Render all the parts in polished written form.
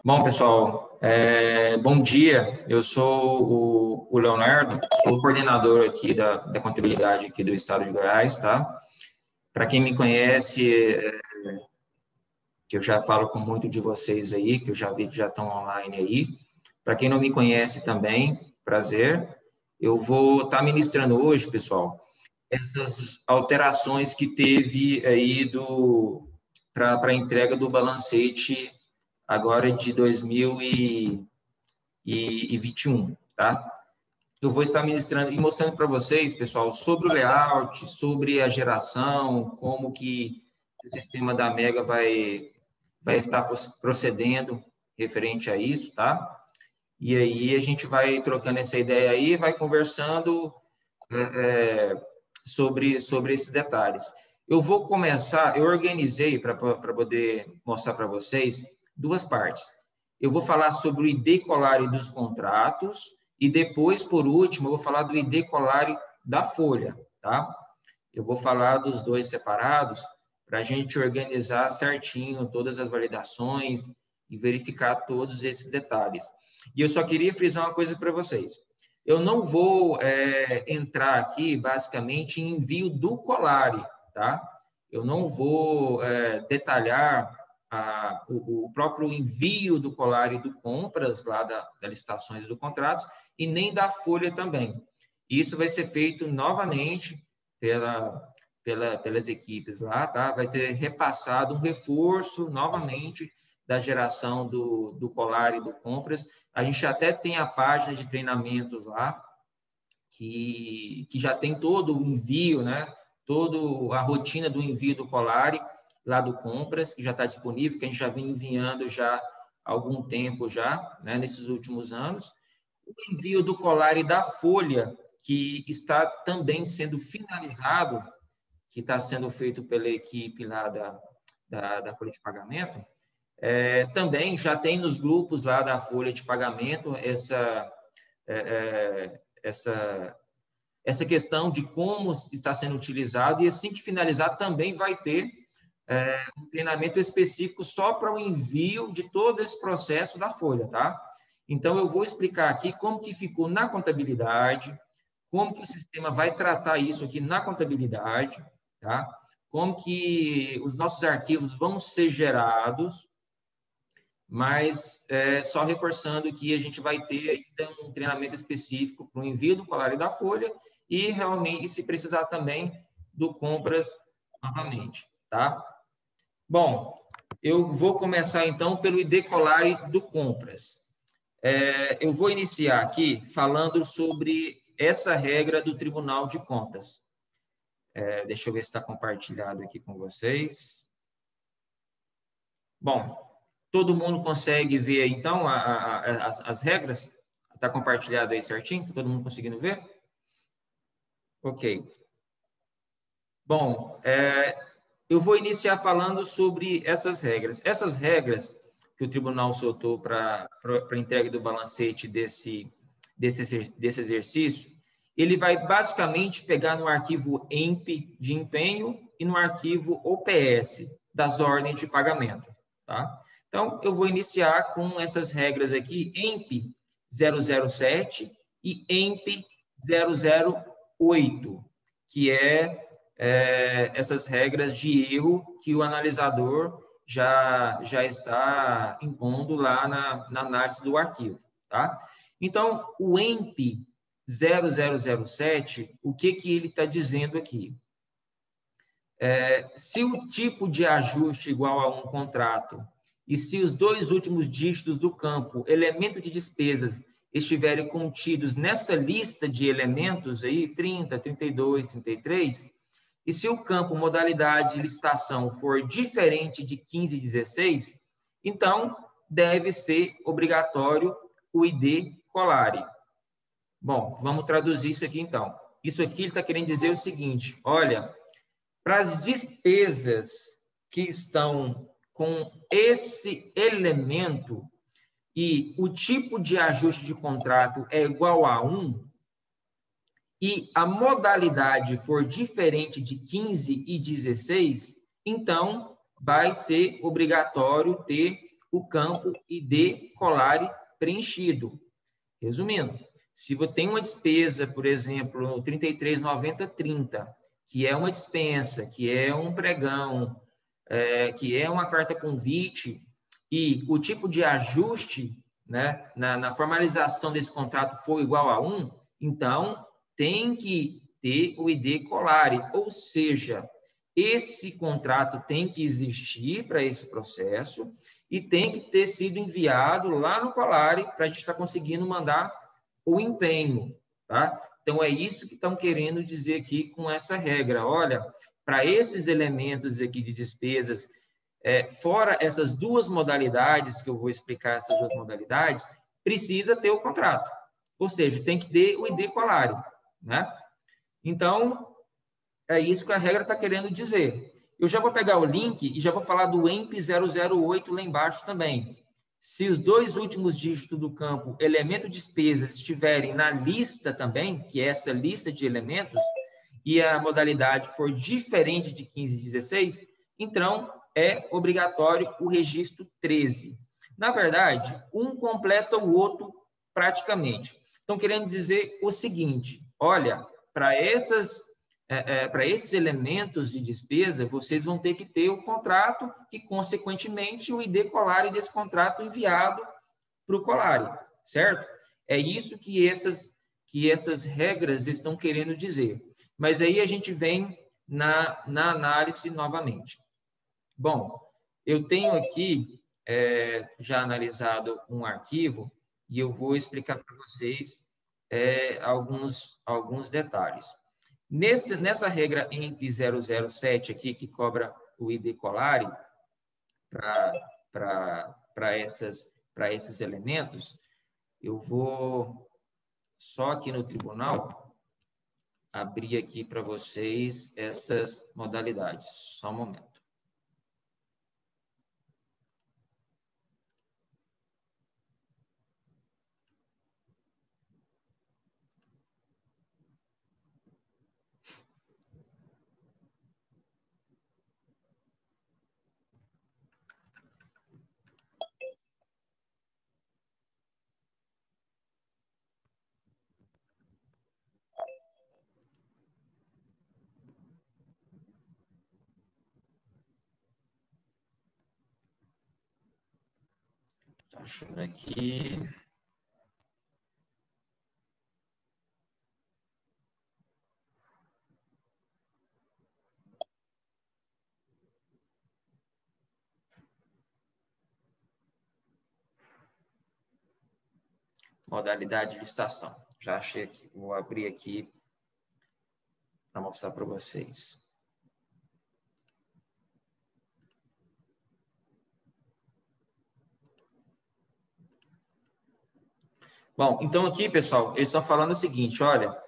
Bom, pessoal, bom dia. Eu sou o Leonardo, sou o coordenador aqui da contabilidade aqui do estado de Goiás, tá? Para quem me conhece, que eu já falo com muito de vocês aí, que eu já vi que já estão online aí. Para quem não me conhece também, prazer. Eu vou estar ministrando hoje, pessoal, essas alterações que teve aí para a entrega do balancete agora de 2021, tá? Eu vou estar ministrando e mostrando para vocês, pessoal, sobre o layout, sobre a geração, como que o sistema da Mega vai estar procedendo referente a isso, tá? E aí a gente vai trocando essa ideia aí, vai conversando sobre esses detalhes. Eu vou começar, eu organizei para poder mostrar para vocês duas partes. Eu vou falar sobre o ID Colari dos contratos e depois, por último, eu vou falar do ID Colari da folha, tá? Eu vou falar dos dois separados para a gente organizar certinho todas as validações e verificar todos esses detalhes. E eu só queria frisar uma coisa para vocês. Eu não vou entrar aqui, basicamente, em envio do Colari, tá? Eu não vou detalhar o próprio envio do Colari do compras, lá das licitações e do contratos, e nem da folha também. Isso vai ser feito novamente pelas equipes lá, tá? Vai ter repassado um reforço novamente da geração do Colari e do compras. A gente até tem a página de treinamentos lá, que já tem todo o envio, né? Toda a rotina do envio do Colari, lá do compras, que já está disponível, que a gente já vem enviando já há algum tempo já, né? Nesses últimos anos. O envio do Colari da folha, que está também sendo finalizado, que está sendo feito pela equipe lá da folha de pagamento, também já tem nos grupos lá da folha de pagamento essa questão de como está sendo utilizado, e assim que finalizar também vai ter um treinamento específico só para o envio de todo esse processo da folha, tá? Então, eu vou explicar aqui como que ficou na contabilidade, como que o sistema vai tratar isso aqui na contabilidade, tá? Como que os nossos arquivos vão ser gerados, mas só reforçando que a gente vai ter ainda um treinamento específico para o envio do Colari da folha e realmente, se precisar também, do compras novamente, tá? Bom, eu vou começar então pelo ID Colari do compras. Eu vou iniciar aqui falando sobre essa regra do Tribunal de Contas. Deixa eu ver se está compartilhado aqui com vocês. Bom, todo mundo consegue ver, então, as regras? Está compartilhado aí certinho? Está todo mundo conseguindo ver? Ok. Bom, eu vou iniciar falando sobre essas regras. Essas regras que o tribunal soltou para a entrega do balancete desse exercício, ele vai basicamente pegar no arquivo EMP de empenho e no arquivo OPS das ordens de pagamento, tá? Então, eu vou iniciar com essas regras aqui, EMP 007 e EMP 008, que essas regras de erro que o analisador já está impondo lá na análise do arquivo, tá? Então, o EMP 0007, o que ele está dizendo aqui? Se o tipo de ajuste é igual a um contrato e se os dois últimos dígitos do campo elemento de despesas estiverem contidos nessa lista de elementos aí, 30, 32, 33, e se o campo modalidade de licitação for diferente de 15 e 16, então deve ser obrigatório o ID Colari. Bom, vamos traduzir isso aqui então. Isso aqui ele está querendo dizer o seguinte: olha, para as despesas que estão com esse elemento e o tipo de ajuste de contrato é igual a 1, e a modalidade for diferente de 15 e 16, então vai ser obrigatório ter o campo ID Colari preenchido. Resumindo, se você tem uma despesa, por exemplo, 33,90,30, que é uma dispensa, que é um pregão, que é uma carta convite, e o tipo de ajuste, né, na formalização desse contrato for igual a 1, então tem que ter o ID Colari, ou seja, esse contrato tem que existir para esse processo e tem que ter sido enviado lá no Colari para a gente estar conseguindo mandar o empenho, tá? Então, é isso que estão querendo dizer aqui com essa regra. Olha, para esses elementos aqui de despesas, fora essas duas modalidades, que eu vou explicar essas duas modalidades, precisa ter o contrato. Ou seja, tem que ter o ID Colari, né? Então, é isso que a regra está querendo dizer. Eu já vou pegar o link e já vou falar do EMP 008 lá embaixo também. Se os dois últimos dígitos do campo elemento despesas estiverem na lista também, que é essa lista de elementos, e a modalidade for diferente de 15 e 16, então é obrigatório o registro 13. Na verdade, um completa o outro praticamente. Estão querendo dizer o seguinte, olha, para esses elementos de despesa, vocês vão ter que ter o contrato e, consequentemente, o ID Colari desse contrato enviado para o Colari, certo? É isso que essas regras estão querendo dizer. Mas aí a gente vem na análise novamente. Bom, eu tenho aqui já analisado um arquivo e eu vou explicar para vocês alguns detalhes. Nessa regra EMP 007 aqui, que cobra o ID Colari para esses elementos, eu vou só aqui no tribunal abrir aqui para vocês essas modalidades. Só um momento. Estou achando aqui. Modalidade de licitação. Já achei aqui. Vou abrir aqui para mostrar para vocês. Bom, então aqui, pessoal, eles estão falando o seguinte, olha,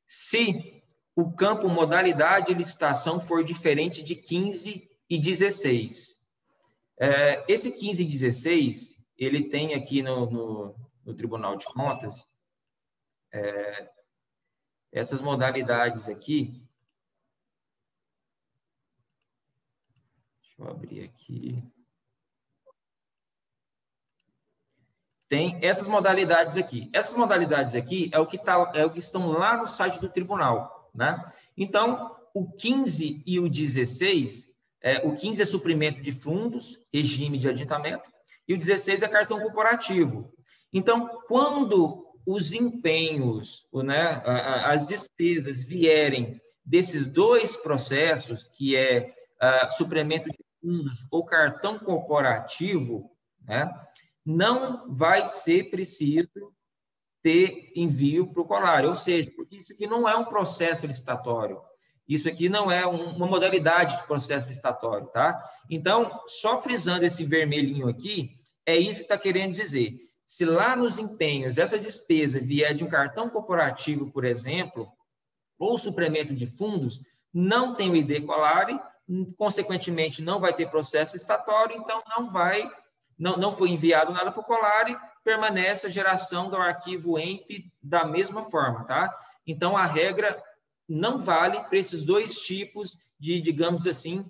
se o campo modalidade de licitação for diferente de 15 e 16. Esse 15 e 16, ele tem aqui no Tribunal de Contas, essas modalidades aqui. Deixa eu abrir aqui. Tem essas modalidades aqui. Essas modalidades aqui é o que estão lá no site do tribunal, né? Então, o 15 e o 16, o 15 é suprimento de fundos, regime de adiantamento, e o 16 é cartão corporativo. Então, quando os empenhos, né, as despesas vierem desses dois processos, que é suprimento de fundos ou cartão corporativo, né, não vai ser preciso ter envio para o Colari, ou seja, porque isso aqui não é um processo licitatório, isso aqui não é uma modalidade de processo licitatório, tá? Então, só frisando esse vermelhinho aqui, é isso que está querendo dizer. Se lá nos empenhos essa despesa vier de um cartão corporativo, por exemplo, ou suplemento de fundos, não tem o ID Colari, consequentemente não vai ter processo licitatório, então não foi enviado nada para o Colari, permanece a geração do arquivo EMP da mesma forma, tá? Então, a regra não vale para esses dois tipos de, digamos assim,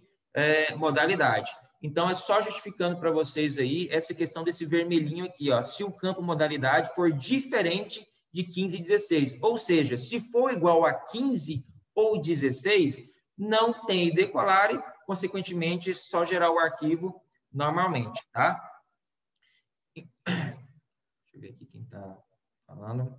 modalidade. Então, é só justificando para vocês aí essa questão desse vermelhinho aqui, ó, se o campo modalidade for diferente de 15 e 16. Ou seja, se for igual a 15 ou 16, não tem ID Colari, consequentemente, é só gerar o arquivo normalmente, tá? Deixa eu ver aqui quem está falando.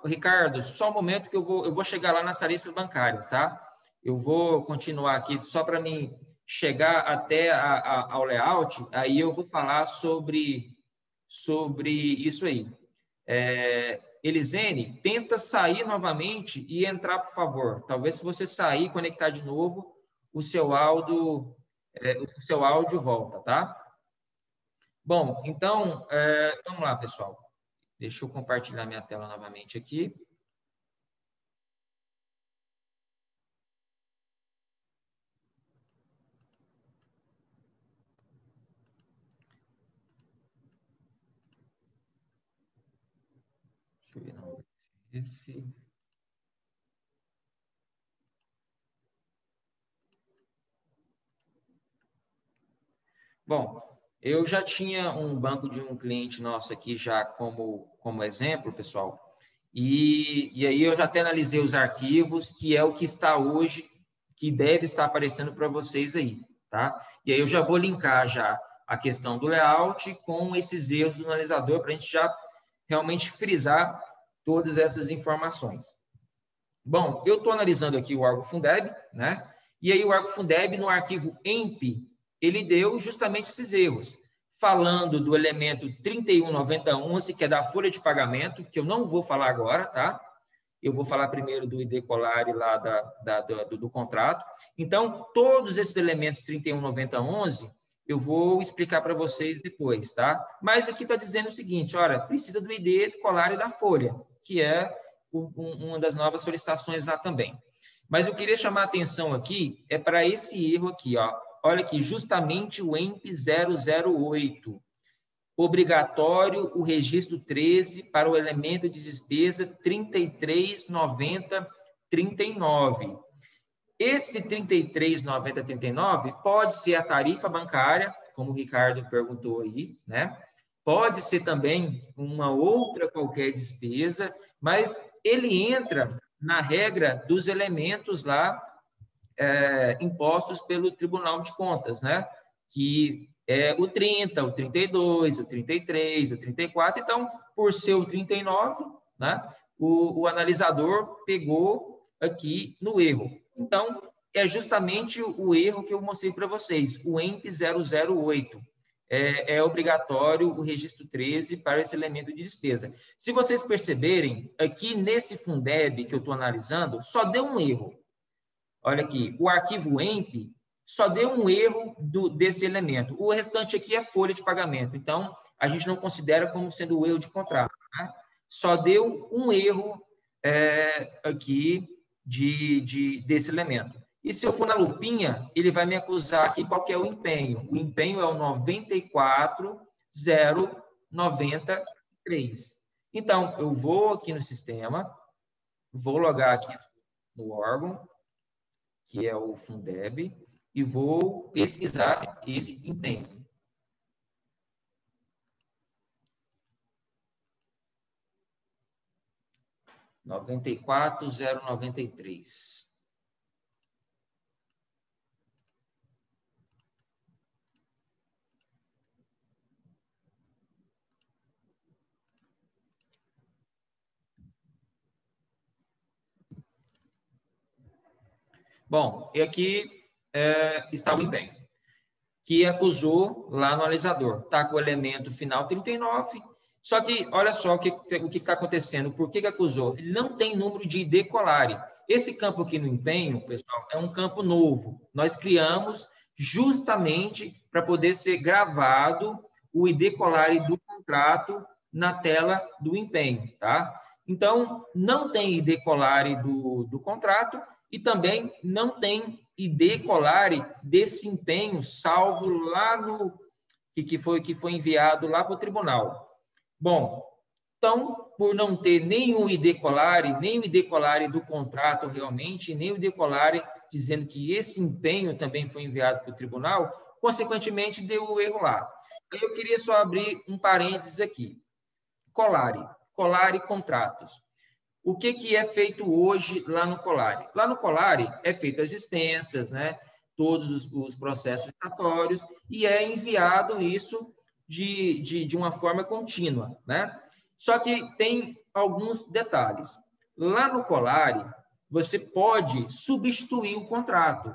Ricardo, só um momento que eu vou chegar lá nas tarifas bancárias, tá? Eu vou continuar aqui só para mim chegar até ao layout, aí eu vou falar sobre isso aí. Elisene, tenta sair novamente e entrar, por favor. Talvez se você sair e conectar de novo, o seu áudio volta, tá? Bom, então, vamos lá, pessoal. Deixa eu compartilhar minha tela novamente aqui. Deixa eu ver, não. Esse... Bom, eu já tinha um banco de um cliente nosso aqui já como exemplo, pessoal, e aí eu já até analisei os arquivos, que é o que está hoje, que deve estar aparecendo para vocês aí, tá? E aí eu já vou linkar já a questão do layout com esses erros do analisador, para a gente já realmente frisar todas essas informações. Bom, eu estou analisando aqui o órgão Fundeb, né? E aí o órgão Fundeb, no arquivo EMP, ele deu justamente esses erros, falando do elemento 319011, que é da folha de pagamento, que eu não vou falar agora, tá? Eu vou falar primeiro do ID Colari lá do contrato. Então, todos esses elementos 319011, eu vou explicar para vocês depois, tá? Mas aqui está dizendo o seguinte, olha, precisa do ID Colari da folha, que é uma das novas solicitações lá também. Mas eu queria chamar a atenção aqui, é para esse erro aqui, ó. Olha aqui, justamente o EMP 008. Obrigatório o registro 13 para o elemento de despesa 33,90,39. Esse 33,90,39 pode ser a tarifa bancária, como o Ricardo perguntou aí, né? Pode ser também uma outra qualquer despesa, mas ele entra na regra dos elementos lá impostos pelo Tribunal de Contas, né? Que é o 30, o 32, o 33, o 34. Então, por ser o 39, né? O analisador pegou aqui no erro. Então, é justamente o erro que eu mostrei para vocês, o EMP 008. É obrigatório o registro 13 para esse elemento de despesa. Se vocês perceberem, aqui nesse Fundeb que eu estou analisando, só deu um erro. Olha aqui, o arquivo EMP só deu um erro desse elemento. O restante aqui é folha de pagamento. Então, a gente não considera como sendo o erro de contrato. Né? Só deu um erro aqui desse elemento. E se eu for na lupinha, ele vai me acusar aqui qual que é o empenho. O empenho é o 94,093. Então, eu vou aqui no sistema, vou logar aqui no órgão, que é o Fundeb, e vou pesquisar esse empenho. R$ 94,093. Bom, e aqui está o empenho, que acusou lá no analisador. Está com o elemento final 39, só que, olha só o que está acontecendo. Por que acusou? Ele não tem número de ID Colari. Esse campo aqui no empenho, pessoal, é um campo novo. Nós criamos justamente para poder ser gravado o ID Colari do contrato na tela do empenho, tá? Então, não tem ID Colari do contrato e também não tem ID Colari desse empenho salvo lá no que foi enviado lá para o tribunal. Bom, então por não ter nem o ID Colare, nem o ID Colare do contrato realmente, nem o ID Colare dizendo que esse empenho também foi enviado para o tribunal, consequentemente deu o erro lá. Eu queria só abrir um parênteses aqui. Colare contratos. O que é feito hoje lá no Colare? Lá no Colare é feito as dispensas, né? Todos os processos licitatórios, e é enviado isso de uma forma contínua, né? Só que tem alguns detalhes. Lá no Colare, você pode substituir o contrato,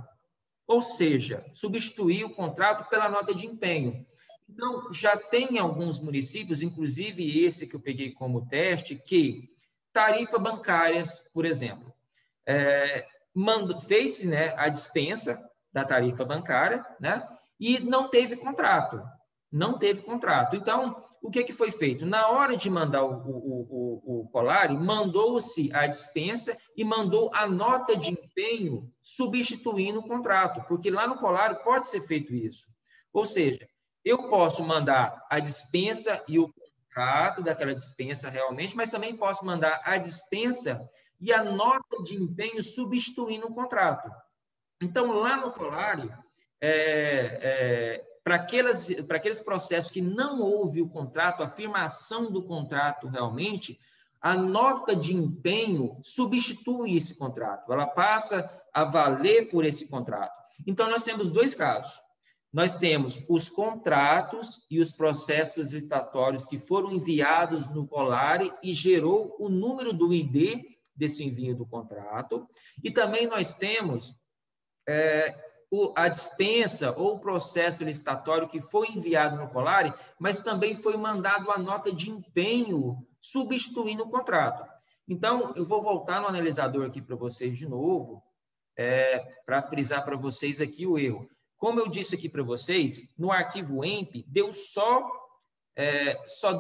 ou seja, substituir o contrato pela nota de empenho. Então, já tem alguns municípios, inclusive esse que eu peguei como teste, que tarifa bancárias, por exemplo, fez, né, a dispensa da tarifa bancária, né, e não teve contrato. Não teve contrato. Então, o que foi feito? Na hora de mandar o Colare, mandou-se a dispensa e mandou a nota de empenho substituindo o contrato, porque lá no Colare pode ser feito isso. Ou seja, eu posso mandar a dispensa e o contrato daquela dispensa realmente, mas também posso mandar a dispensa e a nota de empenho substituindo o contrato. Então, lá no Colare, para aqueles processos que não houve o contrato, a afirmação do contrato realmente, a nota de empenho substitui esse contrato, ela passa a valer por esse contrato. Então, nós temos dois casos. Nós temos os contratos e os processos licitatórios que foram enviados no Colare e gerou o número do ID desse envio do contrato. E também nós temos a dispensa ou o processo licitatório que foi enviado no Colare, mas também foi mandado a nota de empenho substituindo o contrato. Então, eu vou voltar no analisador aqui para vocês de novo, para frisar para vocês aqui o erro. Como eu disse aqui para vocês, no arquivo EMP, só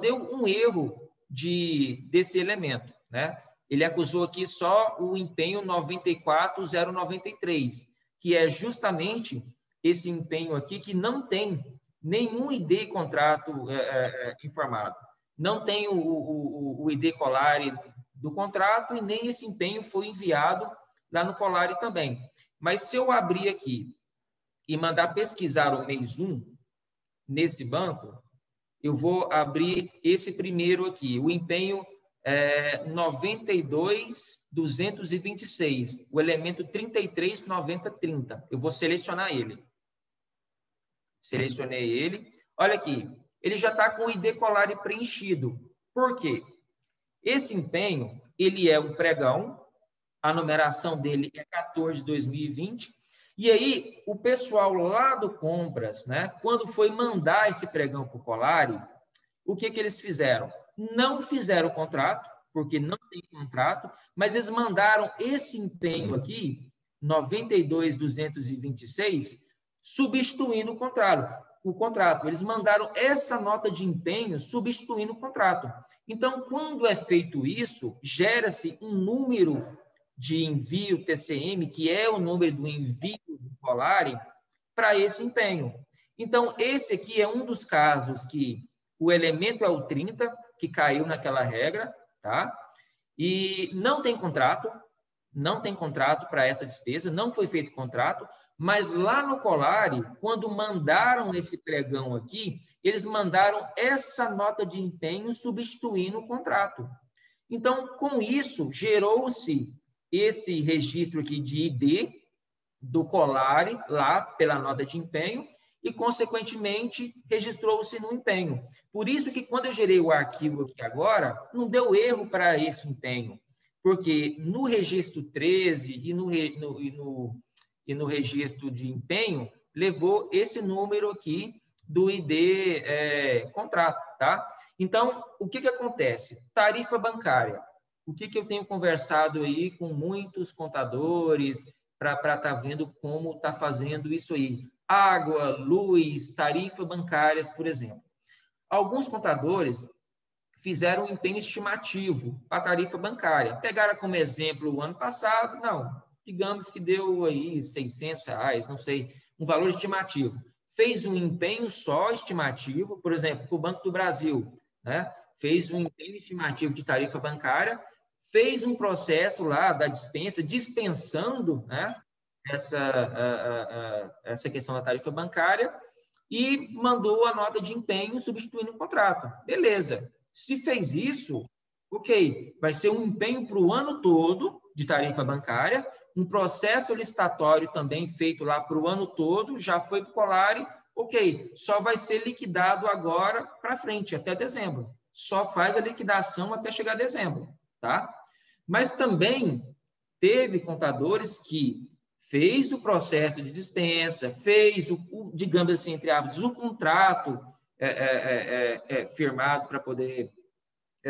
deu um erro desse elemento, né? Ele acusou aqui só o empenho 94093, que é justamente esse empenho aqui que não tem nenhum ID contrato informado. Não tem o ID Colare do contrato e nem esse empenho foi enviado lá no Colare também. Mas se eu abrir aqui e mandar pesquisar o mês 1 nesse banco, eu vou abrir esse primeiro aqui, o empenho 92.226, o elemento 33.90.30. Eu vou selecionar ele. Selecionei ele. Olha aqui, ele já está com o ID Colare preenchido. Por quê? Esse empenho, ele é um pregão, a numeração dele é 14/2020, e aí o pessoal lá do Compras, né, quando foi mandar esse pregão para o Colare, o que eles fizeram? Não fizeram o contrato, porque não tem contrato, mas eles mandaram esse empenho aqui, 92.226, substituindo o contrato. Eles mandaram essa nota de empenho substituindo o contrato. Então, quando é feito isso, gera-se um número de envio TCM, que é o número do envio do Colare, para esse empenho. Então, esse aqui é um dos casos que o elemento é o 30, que caiu naquela regra, tá? E não tem contrato para essa despesa, não foi feito contrato, mas lá no Colare, quando mandaram esse pregão aqui, eles mandaram essa nota de empenho substituindo o contrato. Então, com isso, gerou-se esse registro aqui de ID do Colare, lá pela nota de empenho, e, consequentemente, registrou-se no empenho. Por isso que, quando eu gerei o arquivo aqui agora, não deu erro para esse empenho, porque no registro 13 e no registro de empenho, levou esse número aqui do ID contrato, tá? Então, o que acontece? Tarifa bancária. O que eu tenho conversado aí com muitos contadores para estar vendo como está fazendo isso aí? Água, luz, tarifa bancárias, por exemplo. Alguns contadores fizeram um empenho estimativo para a tarifa bancária. Pegaram como exemplo o ano passado, não, digamos que deu aí R$600, não sei, um valor estimativo. Fez um empenho só estimativo, por exemplo, para o Banco do Brasil, né? fez um empenho estimativo de tarifa bancária, fez um processo lá da dispensa, dispensando, né, essa questão da tarifa bancária e mandou a nota de empenho substituindo o contrato. Beleza. Se fez isso, ok, vai ser um empenho para o ano todo de tarifa bancária, um processo licitatório também feito lá para o ano todo, já foi para o Colare, ok, só vai ser liquidado agora para frente, até dezembro. Só faz a liquidação até chegar a dezembro, tá? Mas também teve contadores que fez o processo de dispensa, fez digamos assim, entre aspas, o contrato firmado para poder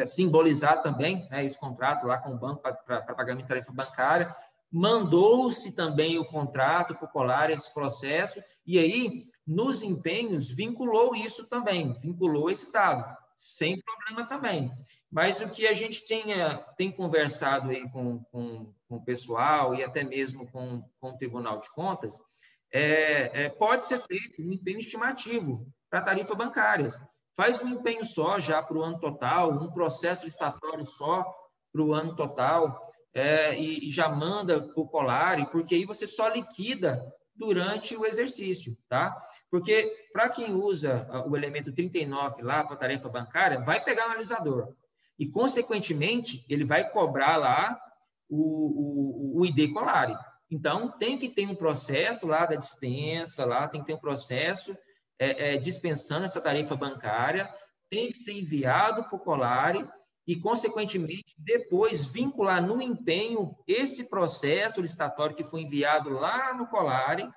simbolizar também, né, esse contrato lá com o banco para pagamento de tarifa bancária, mandou-se também o contrato para o Colare, esse processo, e aí, nos empenhos, vinculou isso também, vinculou esses dados, sem problema também. Mas o que a gente tem conversado aí com o pessoal e até mesmo com o Tribunal de Contas, pode ser feito um empenho estimativo para tarifa bancárias. Faz um empenho só já para o ano total, um processo licitatório só para o ano total, e já manda para o Colare, porque aí você só liquida durante o exercício, tá? Porque para quem usa o elemento 39 lá para tarefa bancária, vai pegar o analisador e, consequentemente, ele vai cobrar lá o ID Colare. Então, tem que ter um processo lá da dispensa, lá tem que ter um processo dispensando essa tarifa bancária, tem que ser enviado para o Colare e, consequentemente, depois vincular no empenho esse processo licitatório que foi enviado lá no Colare,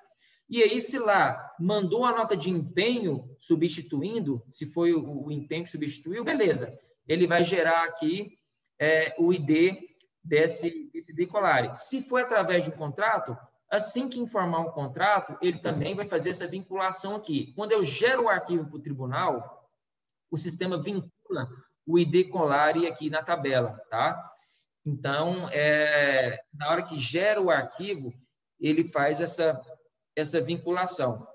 e aí, se lá mandou a nota de empenho substituindo, se foi o empenho que substituiu, beleza, ele vai gerar aqui o ID desse ID Colare. Se foi através de um contrato, assim que informar um contrato, ele também vai fazer essa vinculação aqui. Quando eu gero o arquivo para o tribunal, o sistema vincula o ID Colare aqui na tabela, tá? Então, na hora que gera o arquivo, ele faz essa vinculação.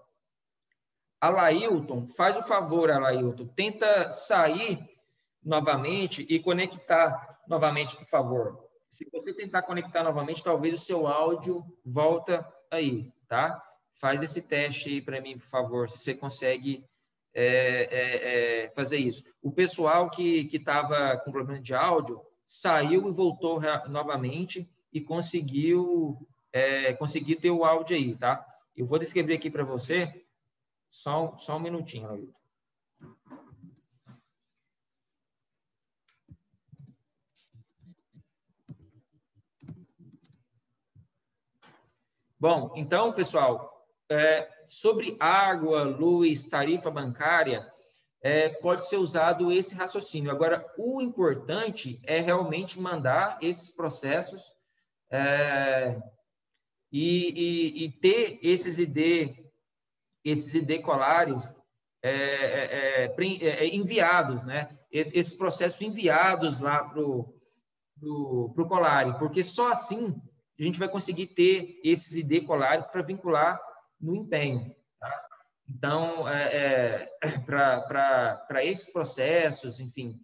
Alailton, faz o favor, Alailton, tenta sair novamente e conectar novamente, por favor. Se você tentar conectar novamente, talvez o seu áudio volta aí, tá? Faz esse teste aí para mim, por favor, se você consegue fazer isso. O pessoal que estava com problema de áudio saiu e voltou novamente e conseguiu ter o áudio aí, tá? Eu vou descrever aqui para você, só um minutinho, Ailton. Bom, então, pessoal, sobre água, luz, tarifa bancária, pode ser usado esse raciocínio. Agora, o importante é realmente mandar esses processos e ter esses ID Colares enviados, né? Esses processos enviados lá para o Colare, porque só assim a gente vai conseguir ter esses ID Colares para vincular no empenho. Tá? Então, para esses processos, enfim,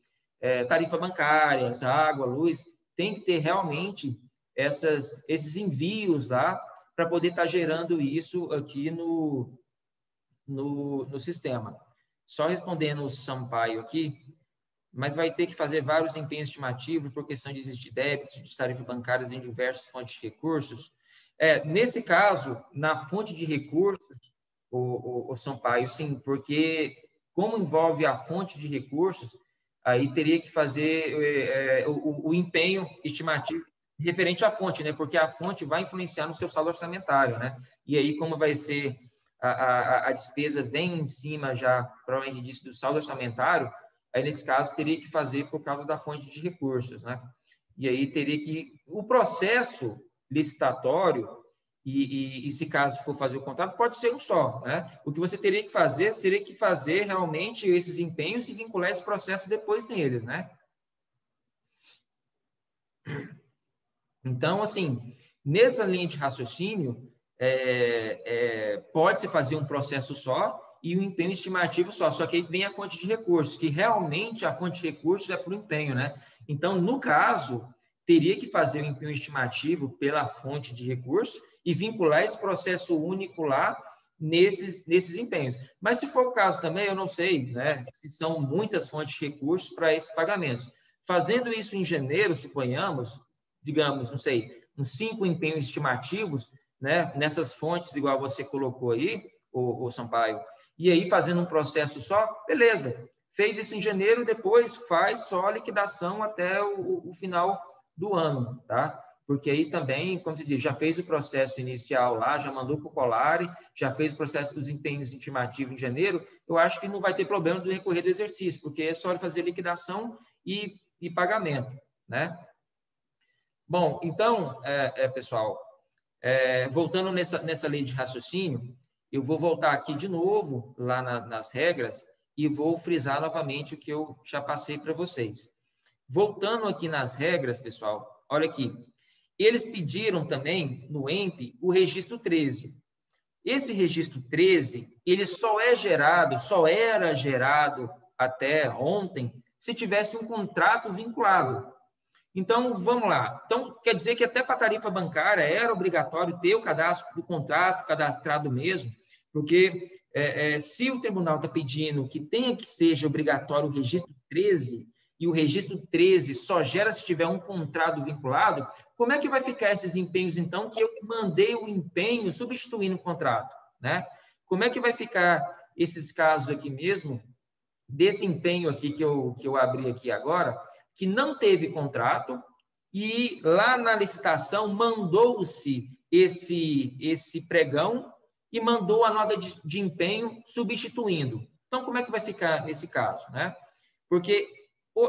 tarifa bancária, água, luz, tem que ter realmente esses envios lá para poder estar gerando isso aqui no sistema. Só respondendo o Sampaio aqui, mas vai ter que fazer vários empenhos estimativos por questão de existir débitos de tarifas bancárias em diversas fontes de recursos. Nesse caso, na fonte de recursos, o Sampaio, sim, porque como envolve a fonte de recursos, aí teria que fazer o empenho estimativo referente à fonte, né? Porque a fonte vai influenciar no seu saldo orçamentário, né? E aí, como vai ser a despesa vem em cima já, provavelmente disso, do saldo orçamentário, aí, nesse caso, teria que fazer por causa da fonte de recursos, né? E aí teria que... O processo licitatório, e se caso for fazer o contrato, pode ser um só, né? O que você teria que fazer, seria que fazer realmente esses empenhos e vincular esse processo depois deles, né? Então, assim, nessa linha de raciocínio, pode-se fazer um processo só e o empenho estimativo só que aí vem a fonte de recursos, que realmente a fonte de recursos é para o empenho, né? Então, no caso, teria que fazer o empenho estimativo pela fonte de recursos e vincular esse processo único lá nesses empenhos. Mas, se for o caso também, eu não sei, né, se são muitas fontes de recursos para esses pagamentos. Fazendo isso em janeiro, suponhamos, digamos, não sei, uns 5 empenhos estimativos, né, nessas fontes, igual você colocou aí, o Sampaio, e aí fazendo um processo só, beleza. Fez isso em janeiro, depois faz só a liquidação até o final do ano, tá? Porque aí também, como se diz, já fez o processo inicial lá, já mandou para o Colare, já fez o processo dos empenhos estimativos em janeiro, eu acho que não vai ter problema do recorrer do exercício, porque é só fazer liquidação e pagamento, né? Bom, então, pessoal, voltando nessa lei de raciocínio, eu vou voltar aqui de novo, lá nas regras, e vou frisar novamente o que eu já passei para vocês. Voltando aqui nas regras, pessoal, olha aqui. Eles pediram também, no EMP, o registro 13. Esse registro 13, ele só era gerado até ontem, se tivesse um contrato vinculado. Então, vamos lá. Então, quer dizer que até para a tarifa bancária era obrigatório ter o cadastro do contrato cadastrado mesmo, porque se o tribunal está pedindo que tenha que seja obrigatório o registro 13, e o registro 13 só gera se tiver um contrato vinculado, como é que vai ficar esses empenhos, então, que eu mandei o empenho substituindo o contrato, né? Como é que vai ficar esses casos aqui mesmo, desse empenho aqui que eu abri aqui agora, que não teve contrato e lá na licitação mandou-se esse pregão e mandou a nota de empenho substituindo. Então, como é que vai ficar nesse caso, né? Porque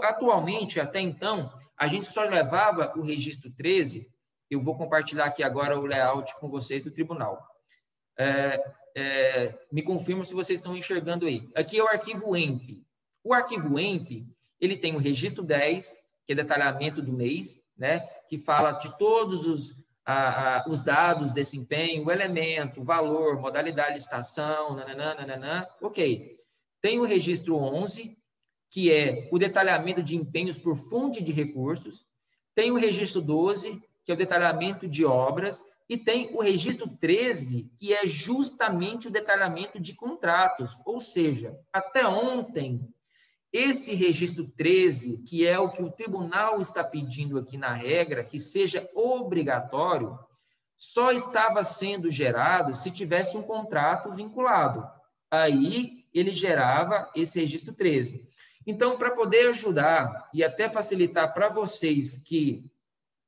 atualmente, até então, a gente só levava o registro 13, eu vou compartilhar aqui agora o layout com vocês do tribunal. Me confirma se vocês estão enxergando aí. Aqui é o arquivo EMP. O arquivo EMP, ele tem o registro 10, que é detalhamento do mês, né, que fala de todos os dados desse empenho, o elemento, o valor, modalidade de estação, nananã, ok. Tem o registro 11, que é o detalhamento de empenhos por fonte de recursos. Tem o registro 12, que é o detalhamento de obras. E tem o registro 13, que é justamente o detalhamento de contratos. Ou seja, até ontem, esse registro 13, que é o que o tribunal está pedindo aqui na regra, que seja obrigatório, só estava sendo gerado se tivesse um contrato vinculado. Aí, ele gerava esse registro 13. Então, para poder ajudar e até facilitar para vocês que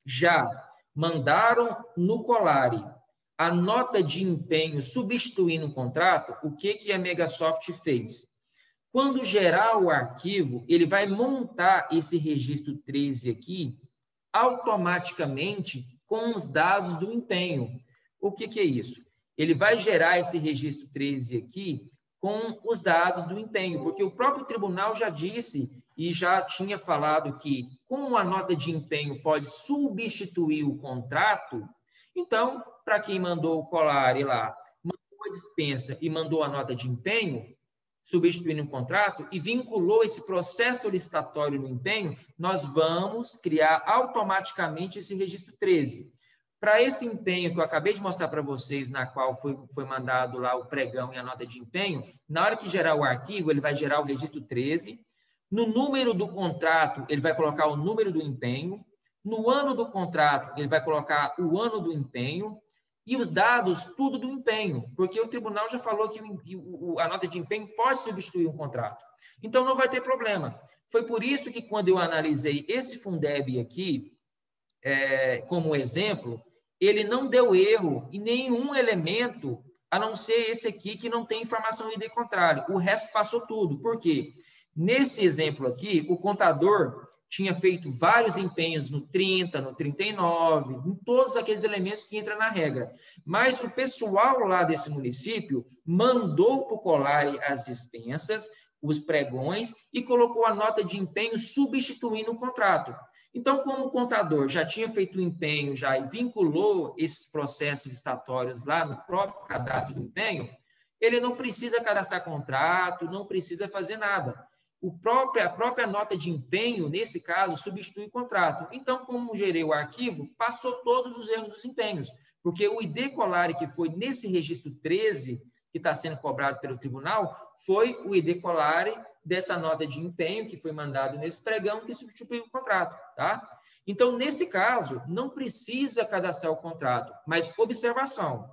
já mandaram no Colare a nota de empenho substituindo o contrato, o que a Megasoft fez? Quando gerar o arquivo, ele vai montar esse registro 13 aqui automaticamente com os dados do empenho. O que é isso? Ele vai gerar esse registro 13 aqui com os dados do empenho, porque o próprio tribunal já disse e já tinha falado que, como a nota de empenho pode substituir o contrato, então, para quem mandou o Colare lá, mandou a dispensa e mandou a nota de empenho, substituindo o contrato, e vinculou esse processo licitatório no empenho, nós vamos criar automaticamente esse registro 13. Para esse empenho que eu acabei de mostrar para vocês, na qual foi mandado lá o pregão e a nota de empenho, na hora que gerar o arquivo, ele vai gerar o registro 13. No número do contrato, ele vai colocar o número do empenho. No ano do contrato, ele vai colocar o ano do empenho. E os dados, tudo do empenho, porque o tribunal já falou que a nota de empenho pode substituir um contrato. Então, não vai ter problema. Foi por isso que, quando eu analisei esse Fundeb aqui, como exemplo, ele não deu erro em nenhum elemento, a não ser esse aqui, que não tem informação ID contrário. O resto passou tudo. Por quê? Nesse exemplo aqui, o contador tinha feito vários empenhos no 30, no 39, em todos aqueles elementos que entram na regra. Mas o pessoal lá desse município mandou para o Colare as dispensas, os pregões, e colocou a nota de empenho substituindo o contrato. Então, como o contador já tinha feito o empenho já e vinculou esses processos estatórios lá no próprio cadastro do empenho, ele não precisa cadastrar contrato, não precisa fazer nada. A própria nota de empenho, nesse caso, substitui o contrato. Então, como gerei o arquivo, passou todos os erros dos empenhos, porque o ID Colare que foi nesse registro 13, que está sendo cobrado pelo tribunal, foi o ID Colare dessa nota de empenho que foi mandado nesse pregão que substituiu o contrato, tá? Então, nesse caso, não precisa cadastrar o contrato, mas observação,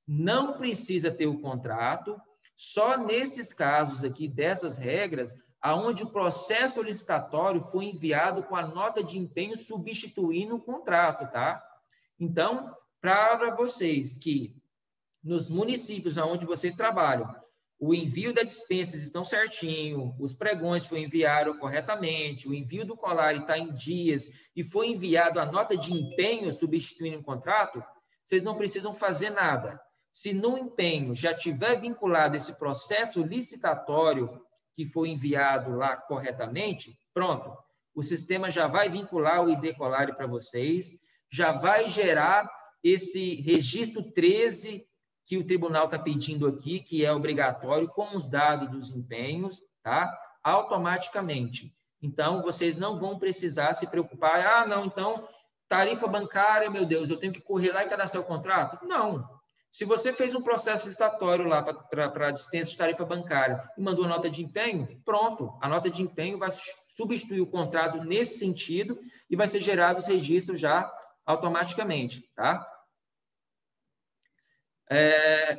não precisa ter o contrato, só nesses casos aqui, dessas regras, aonde o processo licitatório foi enviado com a nota de empenho substituindo o contrato, tá? Então, para vocês que nos municípios onde vocês trabalham, o envio das dispensas estão certinho, os pregões foi enviado corretamente, o envio do colar está em dias e foi enviado a nota de empenho substituindo o contrato, vocês não precisam fazer nada. Se no empenho já tiver vinculado esse processo licitatório que foi enviado lá corretamente, pronto, o sistema já vai vincular o ID Colare para vocês, já vai gerar esse registro 13 que o tribunal está pedindo aqui, que é obrigatório, com os dados dos empenhos, tá? Automaticamente. Então, vocês não vão precisar se preocupar, ah, não, então, tarifa bancária, meu Deus, eu tenho que correr lá e cadastrar o contrato? Não. Se você fez um processo licitatório lá para dispensa de tarifa bancária e mandou a nota de empenho, pronto, a nota de empenho vai substituir o contrato nesse sentido e vai ser gerado os registros já automaticamente, tá?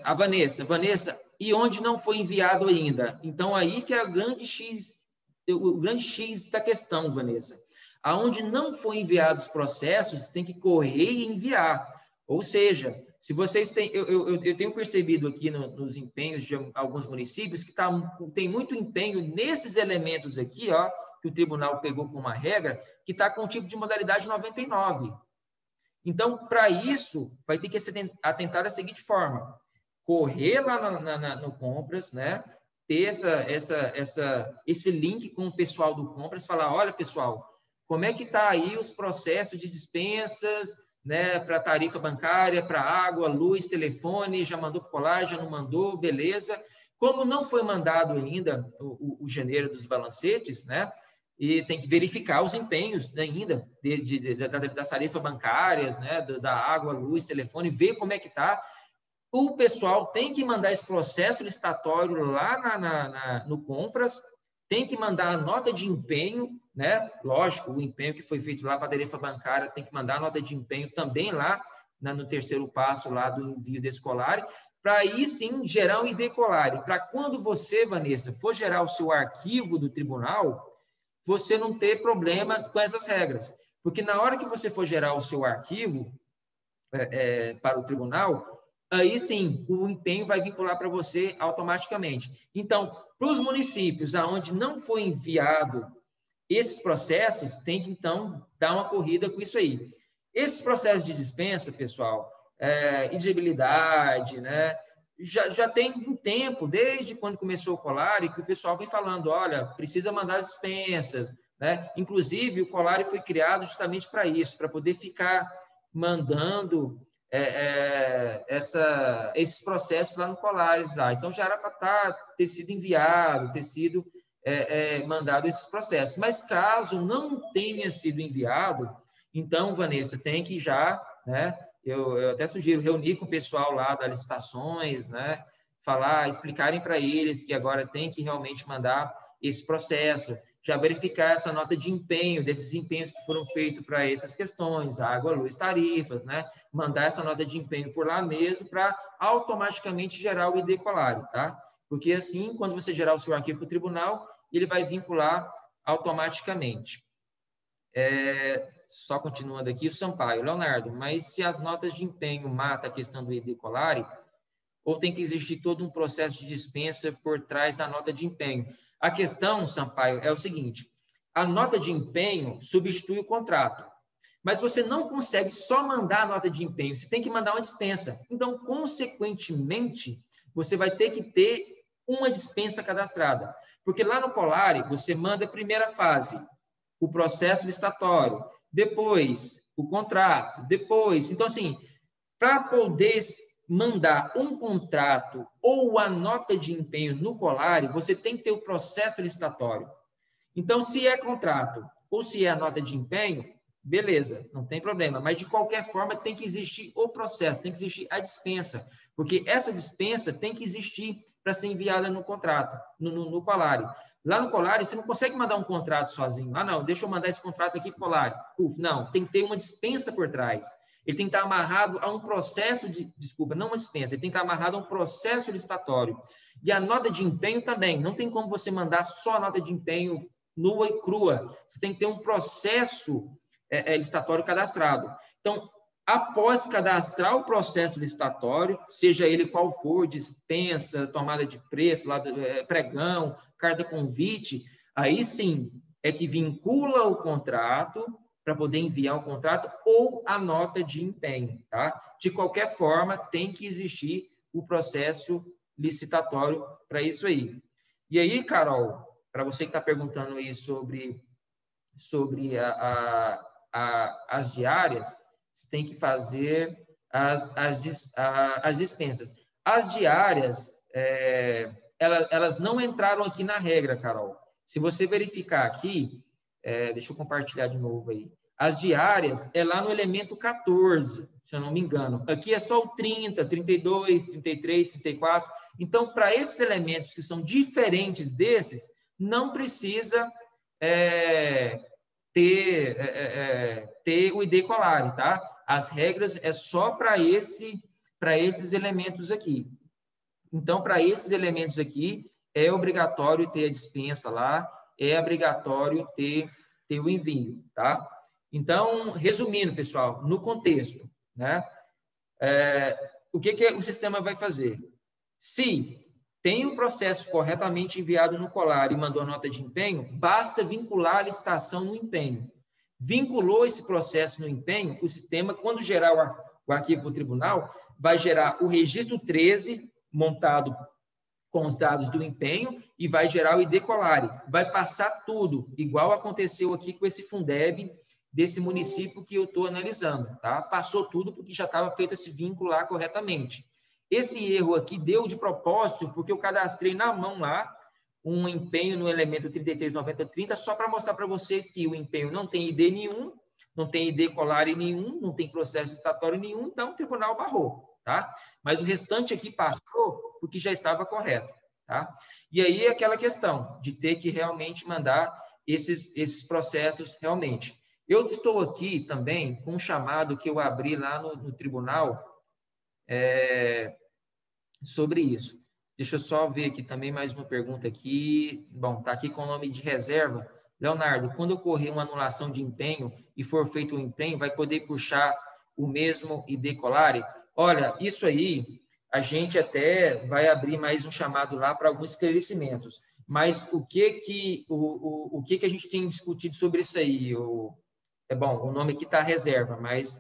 A Vanessa, e onde não foi enviado ainda? Então, aí que é o grande X da questão, Vanessa. Aonde não foi enviados os processos, tem que correr e enviar. Ou seja, se vocês têm... Eu tenho percebido aqui nos empenhos de alguns municípios que tem muito empenho nesses elementos aqui, ó, que o tribunal pegou como uma regra, que está com o tipo de modalidade 99. Então, para isso, vai ter que se atentar da seguinte forma: correr lá no Compras, né? Ter esse link com o pessoal do Compras, falar, olha, pessoal, como é que está aí os processos de dispensas, né, para tarifa bancária, para água, luz, telefone, já mandou para o colar, já não mandou, beleza. Como não foi mandado ainda o janeiro dos balancetes, né? E tem que verificar os empenhos ainda das tarifas bancárias, né, da água, luz, telefone, ver como é que está. O pessoal tem que mandar esse processo licitatório lá no Compras, tem que mandar a nota de empenho, né? Lógico, o empenho que foi feito lá para a tarifa bancária tem que mandar a nota de empenho também lá no terceiro passo lá do envio desse colar, para aí sim gerar um ID Colare. Para quando você, Vanessa, for gerar o seu arquivo do tribunal, você não ter problema com essas regras. Porque na hora que você for gerar o seu arquivo para o tribunal, aí sim, o empenho vai vincular para você automaticamente. Então, para os municípios onde não foi enviado esses processos, tem que, então, dar uma corrida com isso aí. Esses processos de dispensa, pessoal, exigibilidade, né? Já tem um tempo, desde quando começou o Colare, que o pessoal vem falando, olha, precisa mandar as dispensas, né? Inclusive, o Colare foi criado justamente para isso, para poder ficar mandando esses processos lá no Colares. Lá. Então, já era para ter sido enviado, ter sido mandado esses processos. Mas, caso não tenha sido enviado, então, Vanessa, tem que já, né? Eu até sugiro reunir com o pessoal lá das licitações, né? Explicarem para eles que agora tem que realmente mandar esse processo, já verificar essa nota de empenho, desses empenhos que foram feitos para essas questões, água, luz, tarifas, né? Mandar essa nota de empenho por lá mesmo para automaticamente gerar o ID Colare, tá? Porque assim, quando você gerar o seu arquivo para o tribunal, ele vai vincular automaticamente. Só continuando aqui, o Sampaio. Leonardo, mas se as notas de empenho matam a questão do ID Colare, ou tem que existir todo um processo de dispensa por trás da nota de empenho? A questão, Sampaio, é o seguinte: a nota de empenho substitui o contrato, mas você não consegue só mandar a nota de empenho, você tem que mandar uma dispensa. Então, consequentemente, você vai ter que ter uma dispensa cadastrada, porque lá no Colare, você manda a primeira fase, o processo licitatório, depois o contrato, depois... Então, assim, para poder mandar um contrato ou a nota de empenho no Colare, você tem que ter o processo licitatório. Então, se é contrato ou se é a nota de empenho, beleza, não tem problema. Mas, de qualquer forma, tem que existir o processo, tem que existir a dispensa, porque essa dispensa tem que existir para ser enviada no contrato, no Colare. Lá no Colare, você não consegue mandar um contrato sozinho. Ah, não, deixa eu mandar esse contrato aqui para o Colare. Não, tem que ter uma dispensa por trás. Ele tem que estar amarrado a um processo de... Desculpa, não uma dispensa. Ele tem que estar amarrado a um processo licitatório. E a nota de empenho também. Não tem como você mandar só a nota de empenho nua e crua. Você tem que ter um processo licitatório cadastrado. Então, após cadastrar o processo licitatório, seja ele qual for, dispensa, tomada de preço, pregão, carta convite, aí sim é que vincula o contrato para poder enviar o contrato ou a nota de empenho, tá? De qualquer forma, tem que existir o processo licitatório para isso aí. E aí, Carol, para você que está perguntando aí sobre as diárias, você tem que fazer as dispensas. As diárias, elas não entraram aqui na regra, Carol. Se você verificar aqui, deixa eu compartilhar de novo aí. As diárias é lá no elemento 14, se eu não me engano. Aqui é só o 30, 32, 33, 34. Então, para esses elementos que são diferentes desses, não precisa ter o ID Colare, tá? As regras é só para esses elementos aqui. Então, para esses elementos aqui, é obrigatório ter a dispensa lá, é obrigatório ter o envio, tá? Então, resumindo, pessoal, no contexto, né? O que o sistema vai fazer? Se tem o processo corretamente enviado no Colare e mandou a nota de empenho, basta vincular a licitação no empenho. Vinculou esse processo no empenho, o sistema, quando gerar o arquivo para o tribunal, vai gerar o registro 13, montado com os dados do empenho, e vai gerar o ID Colare. Vai passar tudo, igual aconteceu aqui com esse Fundeb desse município que eu estou analisando, tá? Passou tudo porque já estava feito esse vínculo lá corretamente. Esse erro aqui deu de propósito porque eu cadastrei na mão lá um empenho no elemento 339030 só para mostrar para vocês que o empenho não tem ID nenhum, não tem ID Colare nenhum, não tem processo licitatório nenhum, então o tribunal barrou, tá? Mas o restante aqui passou porque já estava correto, tá? E aí é aquela questão de ter que realmente mandar esses processos realmente. Eu estou aqui também com um chamado que eu abri lá no tribunal sobre isso. Deixa eu só ver aqui também mais uma pergunta aqui. Bom, está aqui com o nome de reserva. Leonardo, quando ocorrer uma anulação de empenho e for feito um empenho, vai poder puxar o mesmo ID Colare? Olha, isso aí, a gente até vai abrir mais um chamado lá para alguns esclarecimentos. Mas o que a gente tem discutido sobre isso aí? Bom, o nome aqui está reserva, mas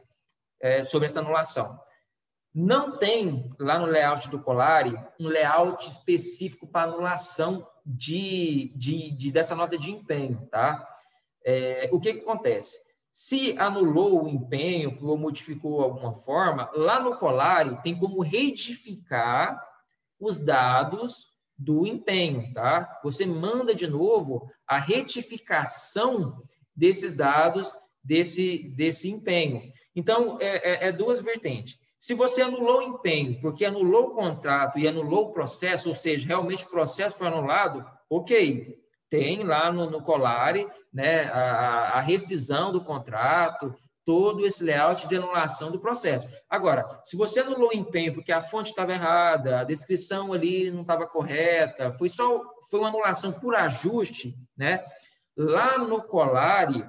sobre essa anulação. Não tem lá no layout do Colare um layout específico para anulação dessa nota de empenho, tá? O que acontece? Se anulou o empenho ou modificou alguma forma, lá no Colare tem como retificar os dados do empenho, tá? Você manda de novo a retificação desses dados desse empenho. Então, duas vertentes. Se você anulou o empenho porque anulou o contrato e anulou o processo, ou seja, realmente o processo foi anulado, ok, tem lá no Colare, né, a rescisão do contrato, todo esse layout de anulação do processo. Agora, se você anulou o empenho porque a fonte estava errada, a descrição ali não estava correta, foi uma anulação por ajuste, né? Lá no Colare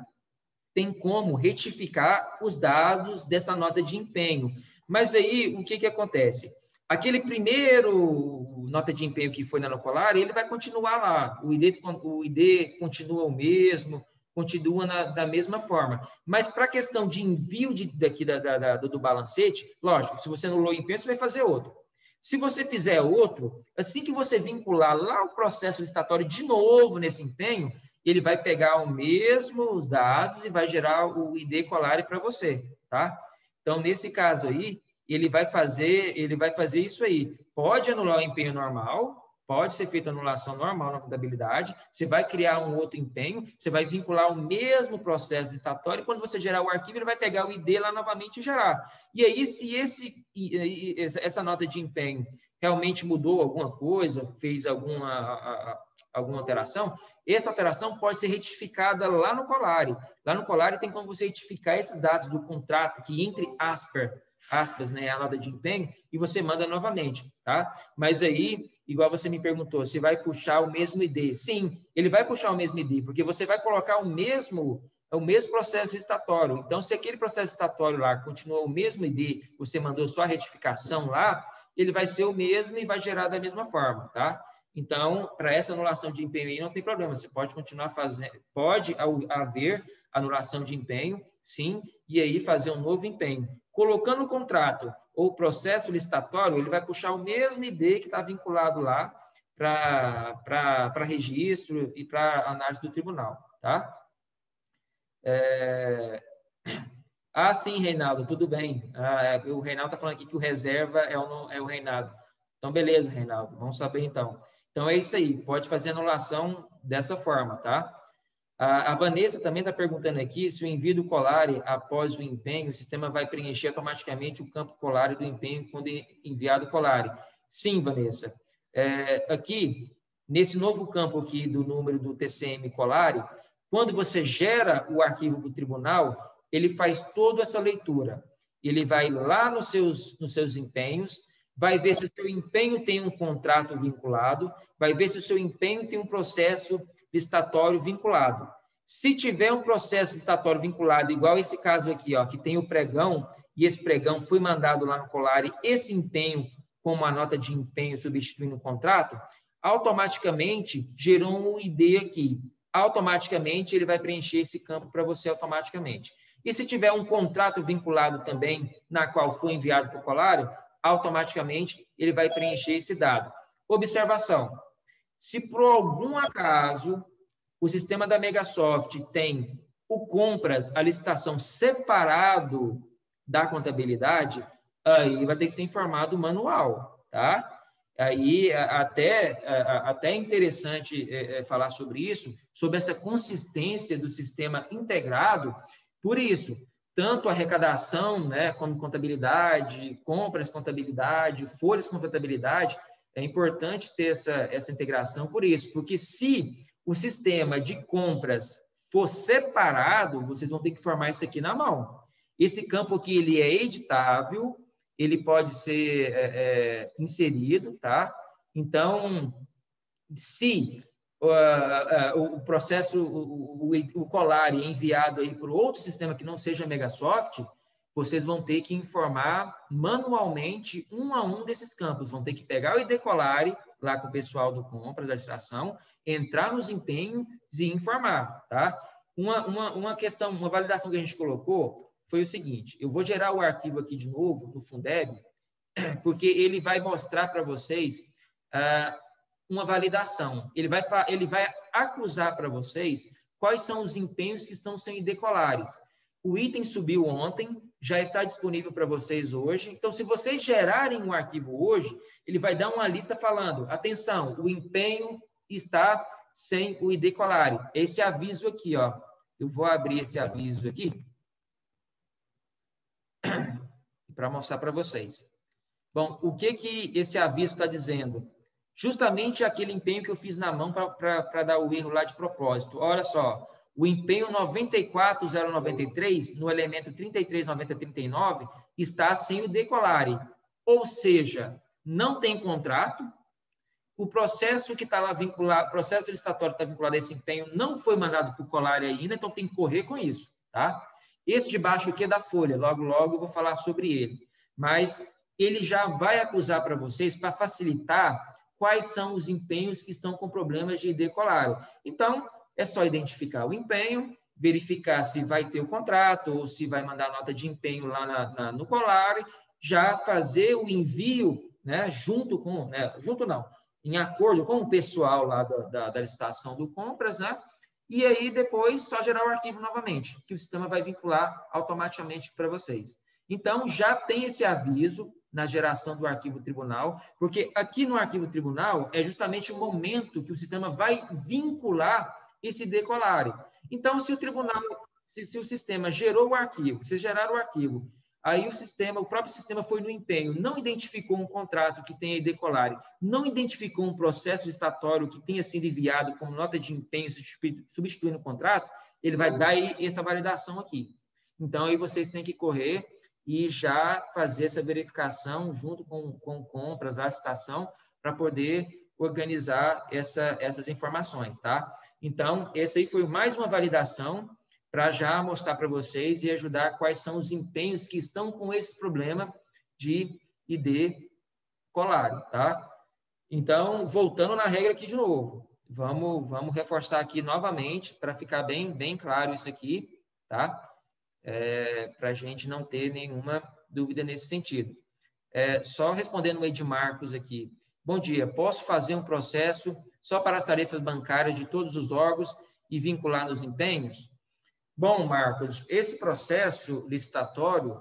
tem como retificar os dados dessa nota de empenho. Mas aí, o que acontece? Aquele primeiro nota de empenho que foi na Colare, ele vai continuar lá. O ID continua o mesmo, continua da mesma forma. Mas para a questão de envio do balancete, lógico, se você anulou o empenho, você vai fazer outro. Se você fizer outro, assim que você vincular lá o processo licitatório de novo nesse empenho, ele vai pegar os dados e vai gerar o ID Colare para você, tá? Então, nesse caso aí, ele vai fazer isso aí. Pode anular o empenho normal, pode ser feita anulação normal na contabilidade, você vai criar um outro empenho, você vai vincular o mesmo processo licitatório, e quando você gerar o arquivo, ele vai pegar o ID lá novamente e gerar. E aí, se essa nota de empenho realmente mudou alguma coisa, fez alguma alteração, essa alteração pode ser retificada lá no Colare. Lá no Colare tem como você retificar esses dados do contrato, que entre aspas, né, a nota de empenho, e você manda novamente, tá? Mas aí, igual você me perguntou, se vai puxar o mesmo ID. Sim, ele vai puxar o mesmo ID, porque você vai colocar o mesmo processo licitatório. Então, se aquele processo licitatório lá continua o mesmo ID, você mandou só a retificação lá, ele vai ser o mesmo e vai gerar da mesma forma, tá? Então, para essa anulação de empenho aí, não tem problema, você pode continuar fazendo, pode haver anulação de empenho, sim, e aí fazer um novo empenho. Colocando o contrato ou processo licitatório, ele vai puxar o mesmo ID que está vinculado lá para registro e para análise do tribunal, tá? Sim, Reinaldo, tudo bem. O Reinaldo está falando aqui que o reserva é o Reinaldo. Então, beleza, Reinaldo, vamos saber então. Então, é isso aí, pode fazer anulação dessa forma, tá? A Vanessa também está perguntando aqui se o envio do Colare após o empenho, o sistema vai preencher automaticamente o campo Colare do empenho quando enviado o Colare. Sim, Vanessa. Aqui, nesse novo campo aqui do número do TCM Colare, quando você gera o arquivo do tribunal, ele faz toda essa leitura. Ele vai lá nos seus empenhos, vai ver se o seu empenho tem um contrato vinculado, vai ver se o seu empenho tem um processo licitatório vinculado. Se tiver um processo licitatório vinculado, igual esse caso aqui, ó, que tem o pregão, e esse pregão foi mandado lá no Colare, esse empenho com uma nota de empenho substituindo o contrato, automaticamente gerou um ID aqui. Automaticamente ele vai preencher esse campo para você automaticamente. E se tiver um contrato vinculado também, na qual foi enviado para o Colare, automaticamente ele vai preencher esse dado. Observação: se por algum acaso o sistema da Megasoft tem o compras, a licitação separado da contabilidade, aí vai ter que ser informado manual, tá? Aí até é interessante falar sobre isso, sobre essa consistência do sistema integrado. Por isso, tanto a arrecadação, né, como contabilidade, compras, contabilidade, folhas com contabilidade, é importante ter essa integração por isso, porque se o sistema de compras for separado, vocês vão ter que formar isso aqui na mão. Esse campo aqui, ele é editável, ele pode ser inserido, tá? Então, se o processo, o Colare é enviado aí para outro sistema que não seja Megasoft, vocês vão ter que informar manualmente um a um desses campos. Vão ter que pegar o ID Colare, lá com o pessoal do compras, da estação, entrar nos empenhos e informar, tá? Uma questão, uma validação que a gente colocou foi o seguinte: eu vou gerar o arquivo aqui de novo no Fundeb, porque ele vai mostrar para vocês uma validação. Ele vai acusar para vocês quais são os empenhos que estão sem ID Colares. O item subiu ontem, já está disponível para vocês hoje. Então, se vocês gerarem um arquivo hoje, ele vai dar uma lista falando: atenção, o empenho está sem o ID Colare. Esse aviso aqui, ó. Eu vou abrir esse aviso aqui para mostrar para vocês. Bom, o que esse aviso está dizendo? Justamente aquele empenho que eu fiz na mão para dar o erro lá de propósito. Olha só, o empenho 94093, no elemento 339039, está sem o decolare. Ou seja, não tem contrato, o processo que está lá vinculado, o processo licitatório que está vinculado a esse empenho não foi mandado para o Colare ainda, então tem que correr com isso, tá? Esse de baixo aqui é da folha, logo eu vou falar sobre ele. Mas ele já vai acusar para vocês, para facilitar, quais são os empenhos que estão com problemas de ID Colare. Então, é só identificar o empenho, verificar se vai ter o contrato ou se vai mandar nota de empenho lá no Colare, já fazer o envio, né, em acordo com o pessoal lá da licitação do compras, né? E aí depois só gerar o arquivo novamente, que o sistema vai vincular automaticamente para vocês. Então, já tem esse aviso na geração do arquivo tribunal, porque aqui no arquivo tribunal é justamente o momento que o sistema vai vincular esse decolare. Então, se o tribunal, se o sistema gerou o arquivo, se geraram o arquivo, aí o próprio sistema foi no empenho, não identificou um contrato que tenha decolare, não identificou um processo licitatório que tenha sido enviado como nota de empenho substituindo o contrato, ele vai dar essa validação aqui. Então, aí vocês têm que correr e já fazer essa verificação junto com compras da licitação para poder organizar essas informações, tá? Então, esse aí foi mais uma validação para já mostrar para vocês e ajudar quais são os empenhos que estão com esse problema de ID colare, tá? Então, voltando na regra aqui de novo, vamos reforçar aqui novamente para ficar bem claro isso aqui, tá? Para a gente não ter nenhuma dúvida nesse sentido. Só respondendo o Edmarcos aqui. Bom dia, posso fazer um processo só para as tarefas bancárias de todos os órgãos e vincular nos empenhos? Bom, Marcos, esse processo licitatório,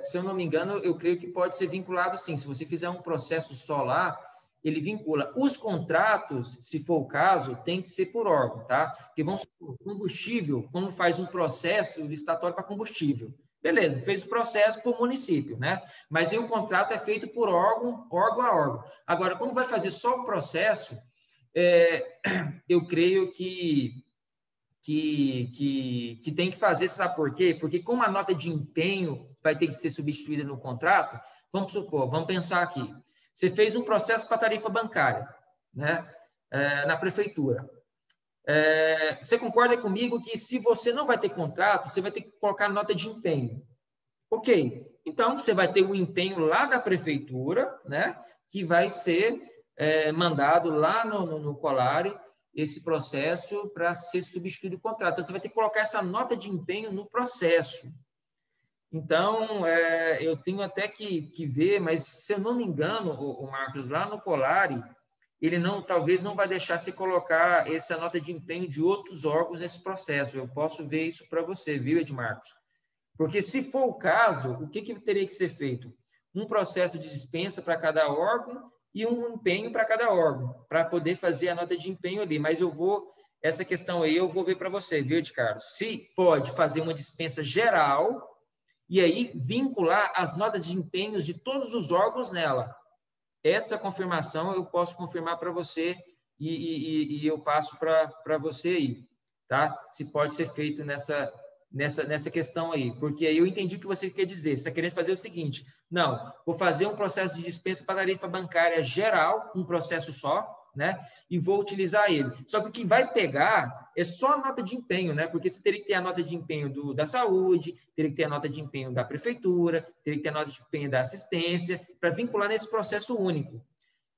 se eu não me engano, eu creio que pode ser vinculado sim. Se você fizer um processo só lá, ele vincula. Os contratos, se for o caso, tem que ser por órgão, tá? Porque vamos supor, combustível, como faz um processo licitatório para combustível. Beleza, fez o processo para o município, né? Mas aí o contrato é feito por órgão a órgão. Agora, como vai fazer só o processo, eu creio que tem que fazer, sabe por quê? Porque como a nota de empenho vai ter que ser substituída no contrato, vamos supor, vamos pensar aqui, você fez um processo para tarifa bancária, né, na prefeitura. Você concorda comigo que se você não vai ter contrato, você vai ter que colocar nota de empenho? Ok, então você vai ter o empenho lá da prefeitura, né, que vai ser mandado lá no Colare, esse processo para ser substituído o contrato. Então, você vai ter que colocar essa nota de empenho no processo. Então, eu tenho até que ver, mas se eu não me engano, o Marcos, lá no Colare, ele talvez não vai deixar você colocar essa nota de empenho de outros órgãos nesse processo. Eu posso ver isso para você, viu, Edmarcos? Porque se for o caso, o que teria que ser feito? Um processo de dispensa para cada órgão e um empenho para cada órgão, para poder fazer a nota de empenho ali. Mas essa questão aí eu vou ver para você, viu, Carlos? Se pode fazer uma dispensa geral e aí vincular as notas de empenhos de todos os órgãos nela. Essa confirmação eu posso confirmar para você e eu passo para você aí, tá? Se pode ser feito nessa questão aí, porque aí eu entendi o que você quer dizer. Você está querendo fazer o seguinte: não, vou fazer um processo de dispensa para tarifa bancária geral, um processo só, né? E vou utilizar ele. Só que o que vai pegar é só a nota de empenho, né? Porque você teria que ter a nota de empenho da saúde, teria que ter a nota de empenho da prefeitura, teria que ter a nota de empenho da assistência, para vincular nesse processo único.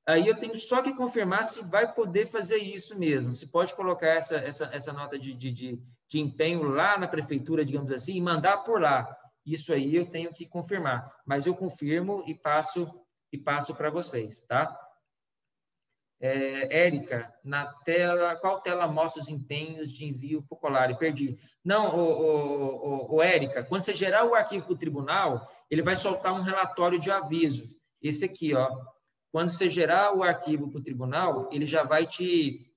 Aí eu tenho só que confirmar se vai poder fazer isso mesmo. Se pode colocar essa nota de empenho lá na prefeitura, digamos assim, e mandar por lá. Isso aí eu tenho que confirmar. Mas eu confirmo e passo para vocês, tá? Érica, na tela, qual tela mostra os empenhos de envio para o Colare? Perdi. Não, Érica, quando você gerar o arquivo para o tribunal, ele vai soltar um relatório de avisos. Esse aqui, ó. Quando você gerar o arquivo para o tribunal, ele já vai te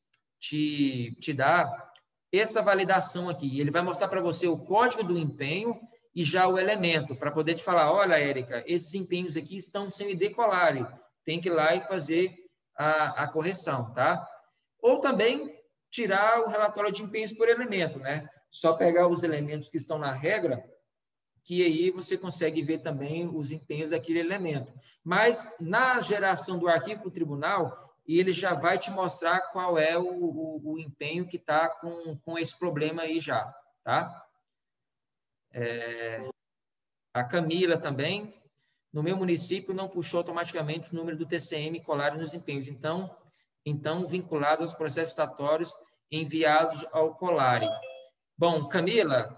dar essa validação aqui. Ele vai mostrar para você o código do empenho e já o elemento, para poder te falar: olha, Érica, esses empenhos aqui estão sem ID Colare. Tem que ir lá e fazer a correção, tá? Ou também tirar o relatório de empenhos por elemento, né? Só pegar os elementos que estão na regra, que aí você consegue ver também os empenhos daquele elemento. Mas na geração do arquivo para o tribunal, ele já vai te mostrar qual é o empenho que está com esse problema aí já, tá? A Camila também, no meu município, não puxou automaticamente o número do TCM Colare nos empenhos, então vinculado aos processos estatórios enviados ao Colare. Bom, Camila,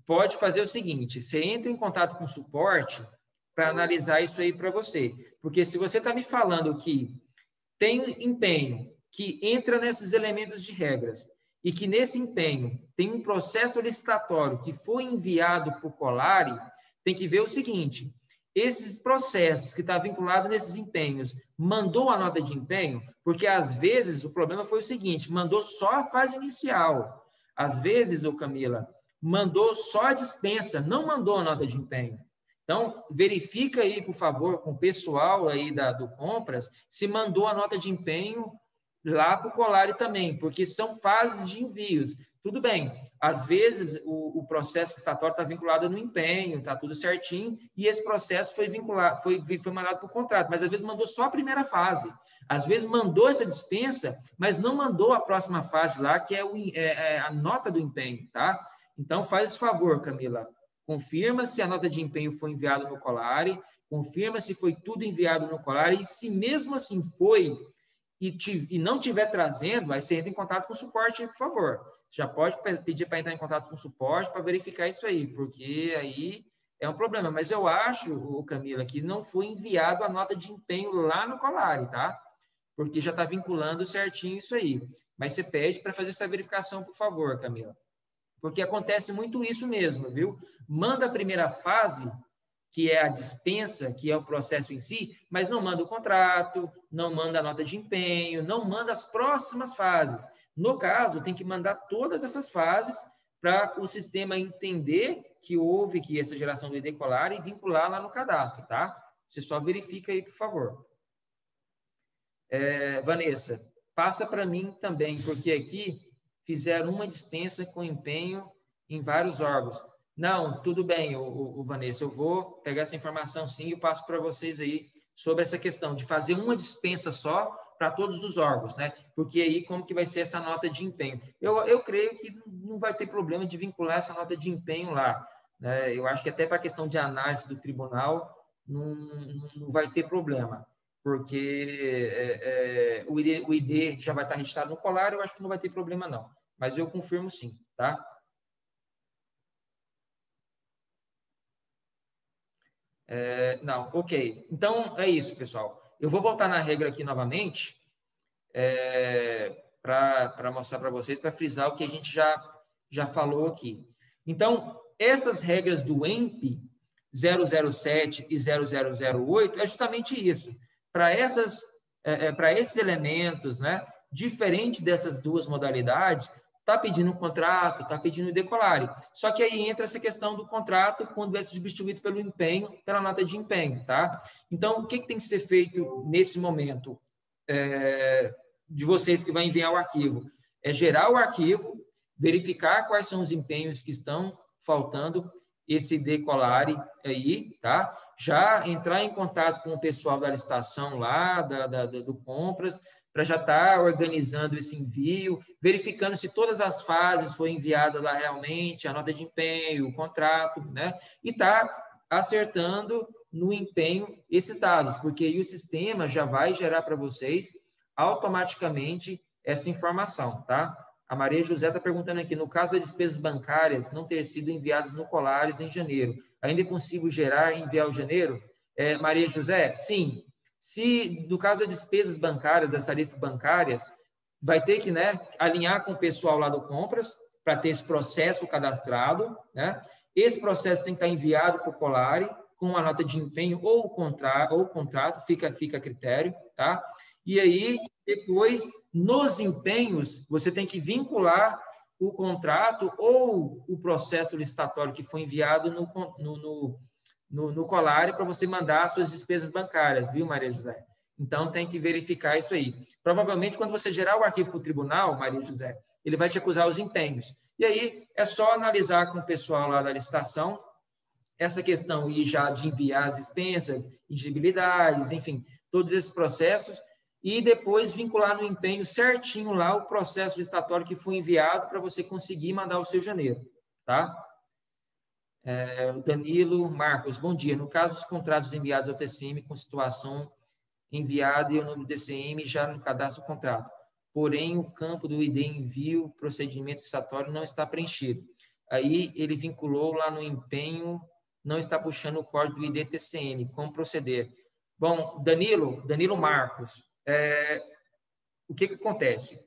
pode fazer o seguinte: você entra em contato com o suporte para analisar isso aí para você. Porque se você está me falando que tem empenho que entra nesses elementos de regras e que nesse empenho tem um processo licitatório que foi enviado para o Colare, tem que ver o seguinte, esses processos que estão vinculados nesses empenhos, mandou a nota de empenho? Porque, às vezes, o problema foi o seguinte, mandou só a fase inicial. Às vezes, ô Camila, mandou só a dispensa, não mandou a nota de empenho. Então, verifica aí, por favor, com o pessoal aí do Compras, se mandou a nota de empenho lá para o Colare também, porque são fases de envios. Tudo bem, às vezes o processo licitatório está vinculado no empenho, está tudo certinho, e esse processo foi vinculado, foi mandado para o contrato, mas às vezes mandou só a primeira fase. Às vezes mandou essa dispensa, mas não mandou a próxima fase lá, que é a nota do empenho, tá? Então, faz esse favor, Camila. Confirma se a nota de empenho foi enviada no Colare, confirma se foi tudo enviado no Colare, e se mesmo assim foi e não estiver trazendo, aí você entra em contato com o suporte, por favor. Você já pode pedir para entrar em contato com o suporte para verificar isso aí, porque aí é um problema. Mas eu acho, Camila, que não foi enviado a nota de empenho lá no Colare, tá? Porque já está vinculando certinho isso aí. Mas você pede para fazer essa verificação, por favor, Camila. Porque acontece muito isso mesmo, viu? Manda a primeira fase, que é a dispensa, que é o processo em si, mas não manda o contrato, não manda a nota de empenho, não manda as próximas fases. No caso, tem que mandar todas essas fases para o sistema entender que houve essa geração do ID Colare e vincular lá no cadastro, tá? Você só verifica aí, por favor. Vanessa, passa para mim também, porque aqui fizeram uma dispensa com empenho em vários órgãos. Não, tudo bem, Vanessa, eu vou pegar essa informação sim e passo para vocês aí sobre essa questão de fazer uma dispensa só para todos os órgãos, né? Porque aí como que vai ser essa nota de empenho? Eu creio que não vai ter problema de vincular essa nota de empenho lá, né? Eu acho que até para a questão de análise do tribunal não vai ter problema, porque o ID já vai estar registrado no Colare, eu acho que não vai ter problema não, mas eu confirmo sim, tá? Não, ok. Então, é isso, pessoal. Eu vou voltar na regra aqui novamente para mostrar para vocês, para frisar o que a gente já falou aqui. Então, essas regras do EMP 007 e 0008 é justamente isso. Para esses elementos, né, diferente dessas duas modalidades, está pedindo um contrato, está pedindo decolare. Só que aí entra essa questão do contrato quando é substituído pelo empenho, pela nota de empenho, tá? Então, o que tem que ser feito nesse momento de vocês que vai enviar o arquivo? É gerar o arquivo, verificar quais são os empenhos que estão faltando, esse decolare aí, tá? Já entrar em contato com o pessoal da licitação lá, do Compras, para já estar organizando esse envio, verificando se todas as fases foi enviada lá realmente, a nota de empenho, o contrato, né? E tá acertando no empenho esses dados, porque aí o sistema já vai gerar para vocês automaticamente essa informação, tá? A Maria José está perguntando aqui, no caso das despesas bancárias não ter sido enviadas no Colares em janeiro, ainda é possível gerar e enviar o janeiro? Maria José, sim. Se, no caso das despesas bancárias, das tarifas bancárias, vai ter que, né, alinhar com o pessoal lá do Compras para ter esse processo cadastrado, né? Esse processo tem que estar enviado para o Colare com uma nota de empenho ou contrato, fica a critério, tá? E aí, depois, nos empenhos, você tem que vincular o contrato ou o processo licitatório que foi enviado no Colare para você mandar as suas despesas bancárias, viu, Maria José? Então, tem que verificar isso aí. Provavelmente, quando você gerar o arquivo para o tribunal, Maria José, ele vai te acusar os empenhos. E aí, é só analisar com o pessoal lá da licitação essa questão aí já de enviar as dispensas, exigibilidades, enfim, todos esses processos, e depois vincular no empenho certinho lá o processo licitatório que foi enviado para você conseguir mandar o seu janeiro, tá? Danilo Marcos, bom dia. No caso dos contratos enviados ao TCM com situação enviada e o número do TCM já no cadastro do contrato, porém o campo do ID envio, procedimento licitatório não está preenchido. Aí ele vinculou lá no empenho, não está puxando o código do ID TCM, como proceder? Bom, Danilo Marcos, o que acontece?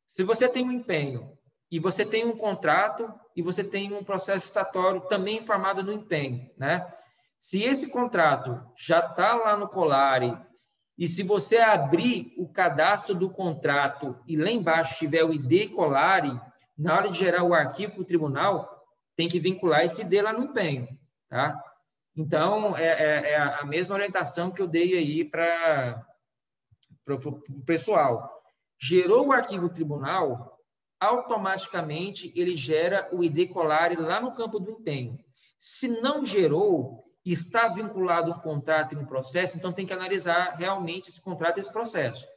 Se você tem um empenho e você tem um contrato e você tem um processo licitatório também informado no empenho, né? Se esse contrato já está lá no Colare, e se você abrir o cadastro do contrato e lá embaixo tiver o ID Colare, na hora de gerar o arquivo para o tribunal, tem que vincular esse ID lá no empenho, tá? Então, é a mesma orientação que eu dei aí para o pessoal. Gerou o arquivo tribunal, automaticamente ele gera o ID Colare lá no campo do empenho. Se não gerou, está vinculado um contrato e um processo, então tem que analisar realmente esse contrato e esse processo.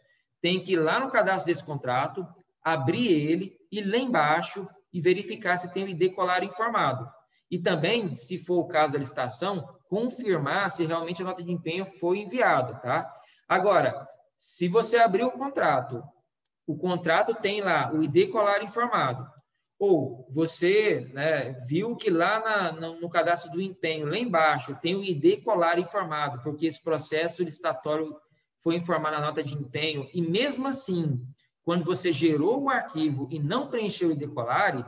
Tem que ir lá no cadastro desse contrato, abrir ele, ir lá embaixo e verificar se tem o ID Colare informado. E também, se for o caso da licitação, confirmar se realmente a nota de empenho foi enviada, tá? Agora, se você abrir o contrato tem lá o ID Colare informado, ou você, né, viu que lá no cadastro do empenho, lá embaixo, tem o ID Colare informado, porque esse processo licitatório foi informado na nota de empenho, e mesmo assim, quando você gerou o arquivo e não preencheu o ID Colare,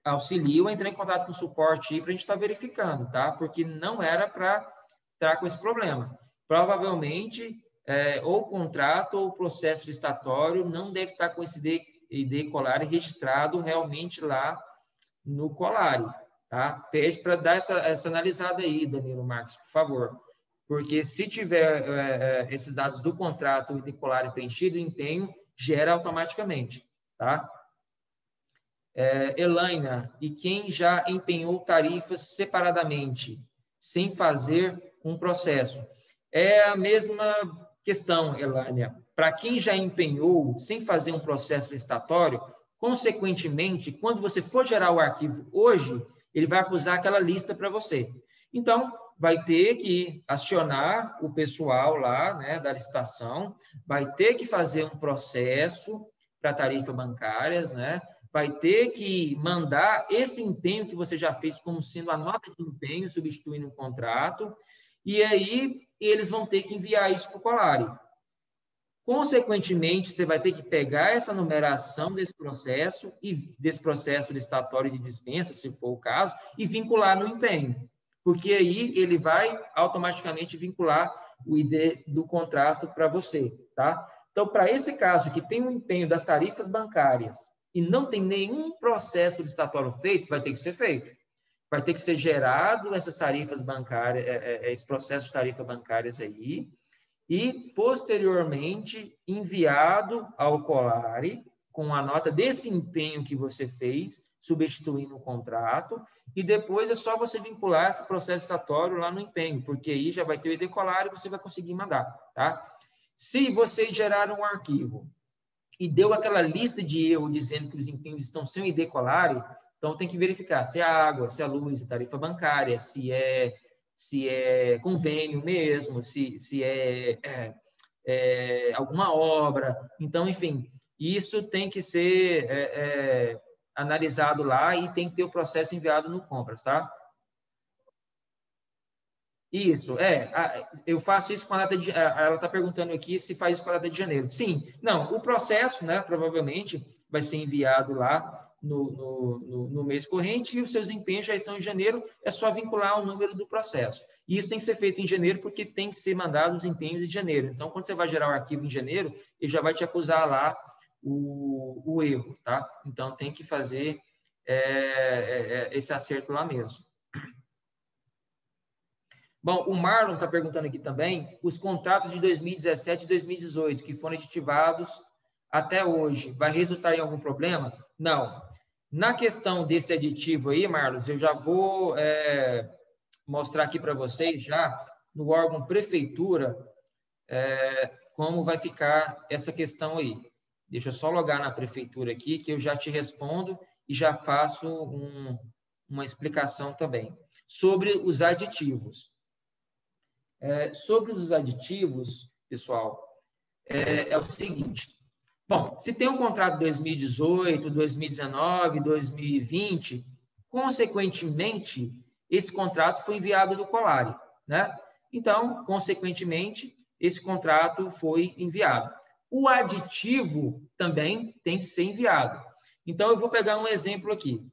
auxilio a entrar em contato com o suporte aí para a gente estar verificando, tá? Porque não era para estar com esse problema. Provavelmente, ou o contrato ou o processo licitatório não deve estar com esse ID Colare registrado realmente lá no Colare, tá? Pede para dar essa analisada aí, Danilo Marcos, por favor. Porque se tiver esses dados do contrato, o ID Colare preenchido, o empenho gera automaticamente, tá? Elaina, e quem já empenhou tarifas separadamente, sem fazer um processo? É a mesma questão, Elaina. Para quem já empenhou sem fazer um processo licitatório, consequentemente, quando você for gerar o arquivo hoje, ele vai acusar aquela lista para você. Então, vai ter que acionar o pessoal lá, né, da licitação, vai ter que fazer um processo para tarifa bancárias, né? Vai ter que mandar esse empenho que você já fez como sendo a nota de empenho, substituindo o contrato, e aí eles vão ter que enviar isso para o Colare. Consequentemente, você vai ter que pegar essa numeração desse processo licitatório de dispensa, se for o caso, e vincular no empenho, porque aí ele vai automaticamente vincular o ID do contrato para você, tá? Então, para esse caso que tem um empenho das tarifas bancárias e não tem nenhum processo licitatório feito, vai ter que ser feito. Vai ter que ser gerado essas tarifas bancárias, esse processo de tarifa bancárias aí, e, posteriormente, enviado ao Colare com a nota desse empenho que você fez, substituindo o contrato, e depois é só você vincular esse processo licitatório lá no empenho, porque aí já vai ter o ID Colare e você vai conseguir mandar, tá? Se vocês geraram um arquivo e deu aquela lista de erro dizendo que os empenhos estão sem o ID Colare, então tem que verificar se é água, se é luz, se é tarifa bancária, se é convênio mesmo, se é alguma obra. Então, enfim, isso tem que ser analisado lá e tem que ter o processo enviado no Compras, tá? Isso, eu faço isso com a data de... Ela está perguntando aqui se faz isso com a data de janeiro. Sim, não, o processo, né, provavelmente vai ser enviado lá no mês corrente e os seus empenhos já estão em janeiro, é só vincular o número do processo. E isso tem que ser feito em janeiro porque tem que ser mandado os empenhos em janeiro. Então, quando você vai gerar o arquivo em janeiro, ele já vai te acusar lá o erro, tá? Então, tem que fazer esse acerto lá mesmo. Bom, o Marlon está perguntando aqui também, os contratos de 2017 e 2018, que foram aditivados até hoje, vai resultar em algum problema? Não. Na questão desse aditivo aí, Marlos, eu já vou mostrar aqui para vocês já, no órgão prefeitura, como vai ficar essa questão aí. Deixa eu só logar na prefeitura aqui, que eu já te respondo e já faço uma explicação também. Sobre os aditivos. Sobre os aditivos, pessoal, é o seguinte. Bom, se tem um contrato 2018, 2019, 2020, consequentemente, esse contrato foi enviado do Colare, né? Então, consequentemente, esse contrato foi enviado. O aditivo também tem que ser enviado. Então, eu vou pegar um exemplo aqui.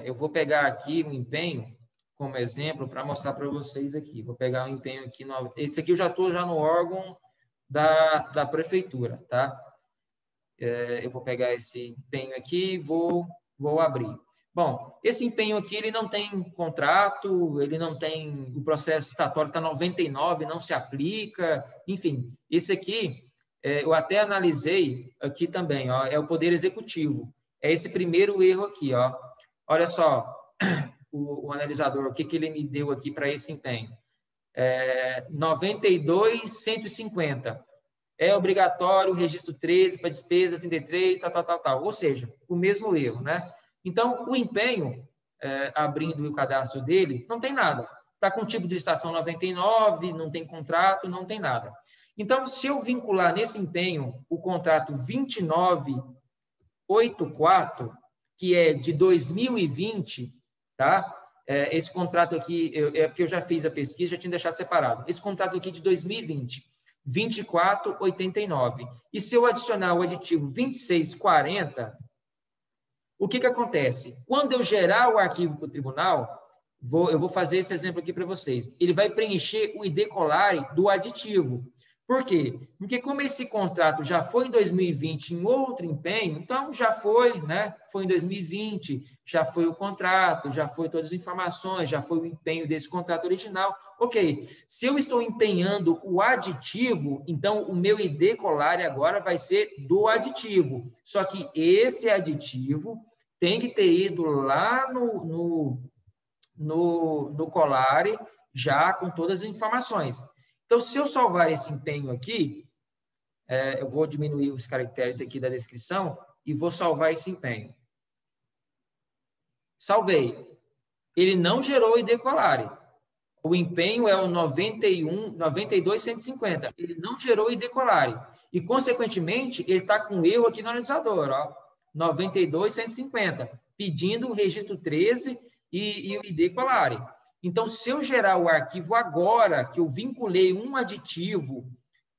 eu vou pegar aqui um empenho como exemplo para mostrar para vocês aqui. Vou pegar um empenho aqui. Esse aqui eu já estou no órgão da prefeitura, tá? Eu vou pegar esse empenho aqui e vou abrir. Bom, esse empenho aqui, ele não tem contrato, ele não tem... O processo estatório está 99, não se aplica, enfim. Esse aqui, eu até analisei aqui também, ó, é o Poder Executivo. É esse primeiro erro aqui, ó. Olha só, o analisador, o que ele me deu aqui para esse empenho. 92.150. É obrigatório o registro 13 para despesa 33, tal. Ou seja, o mesmo erro, né? Então, o empenho, abrindo o cadastro dele, não tem nada. Está com tipo de licitação 99, não tem contrato, não tem nada. Então, se eu vincular nesse empenho o contrato 2984, que é de 2020, tá? Esse contrato aqui, porque eu já fiz a pesquisa, já tinha deixado separado. Esse contrato aqui de 2020, 24,89. E se eu adicionar o aditivo 26,40, o que acontece? Quando eu gerar o arquivo para o tribunal, eu vou fazer esse exemplo aqui para vocês. Ele vai preencher o ID Colare do aditivo. Por quê? Porque como esse contrato já foi em 2020 em outro empenho, então já foi, né? Foi em 2020, já foi o contrato, já foi todas as informações, já foi o empenho desse contrato original. Ok, se eu estou empenhando o aditivo, então o meu ID Colare agora vai ser do aditivo. Só que esse aditivo tem que ter ido lá no Colare já com todas as informações. Então, se eu salvar esse empenho aqui, eu vou diminuir os caracteres aqui da descrição e vou salvar esse empenho. Salvei. Ele não gerou ID Colare. O empenho é o 92.150. Ele não gerou ID Colare. E, consequentemente, ele está com erro aqui no analisador, ó, 92.150, pedindo o registro 13 e o ID Colare. Então, se eu gerar o arquivo agora, que eu vinculei um aditivo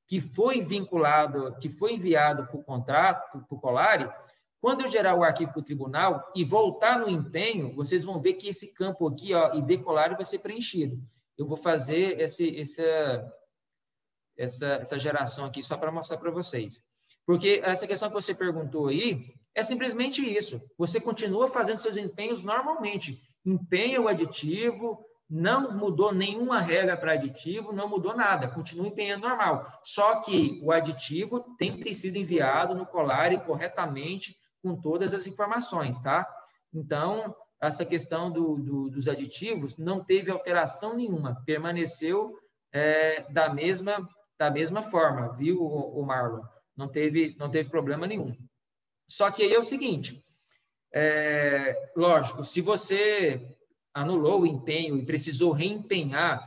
que foi vinculado, que foi enviado para o contrato, para o Colare, quando eu gerar o arquivo para o tribunal e voltar no empenho, vocês vão ver que esse campo aqui, ó, ID Colare, vai ser preenchido. Eu vou fazer essa geração aqui só para mostrar para vocês. Porque essa questão que você perguntou aí é simplesmente isso. Você continua fazendo seus empenhos normalmente. Empenha o aditivo, não mudou nenhuma regra para aditivo, não mudou nada, continua empenhando normal. Só que o aditivo tem que ter sido enviado no Colare corretamente, com todas as informações, tá? Então, essa questão dos aditivos não teve alteração nenhuma, permaneceu da mesma forma, viu, o Marlon? Não teve problema nenhum. Só que aí é o seguinte, lógico, se você anulou o empenho e precisou reempenhar,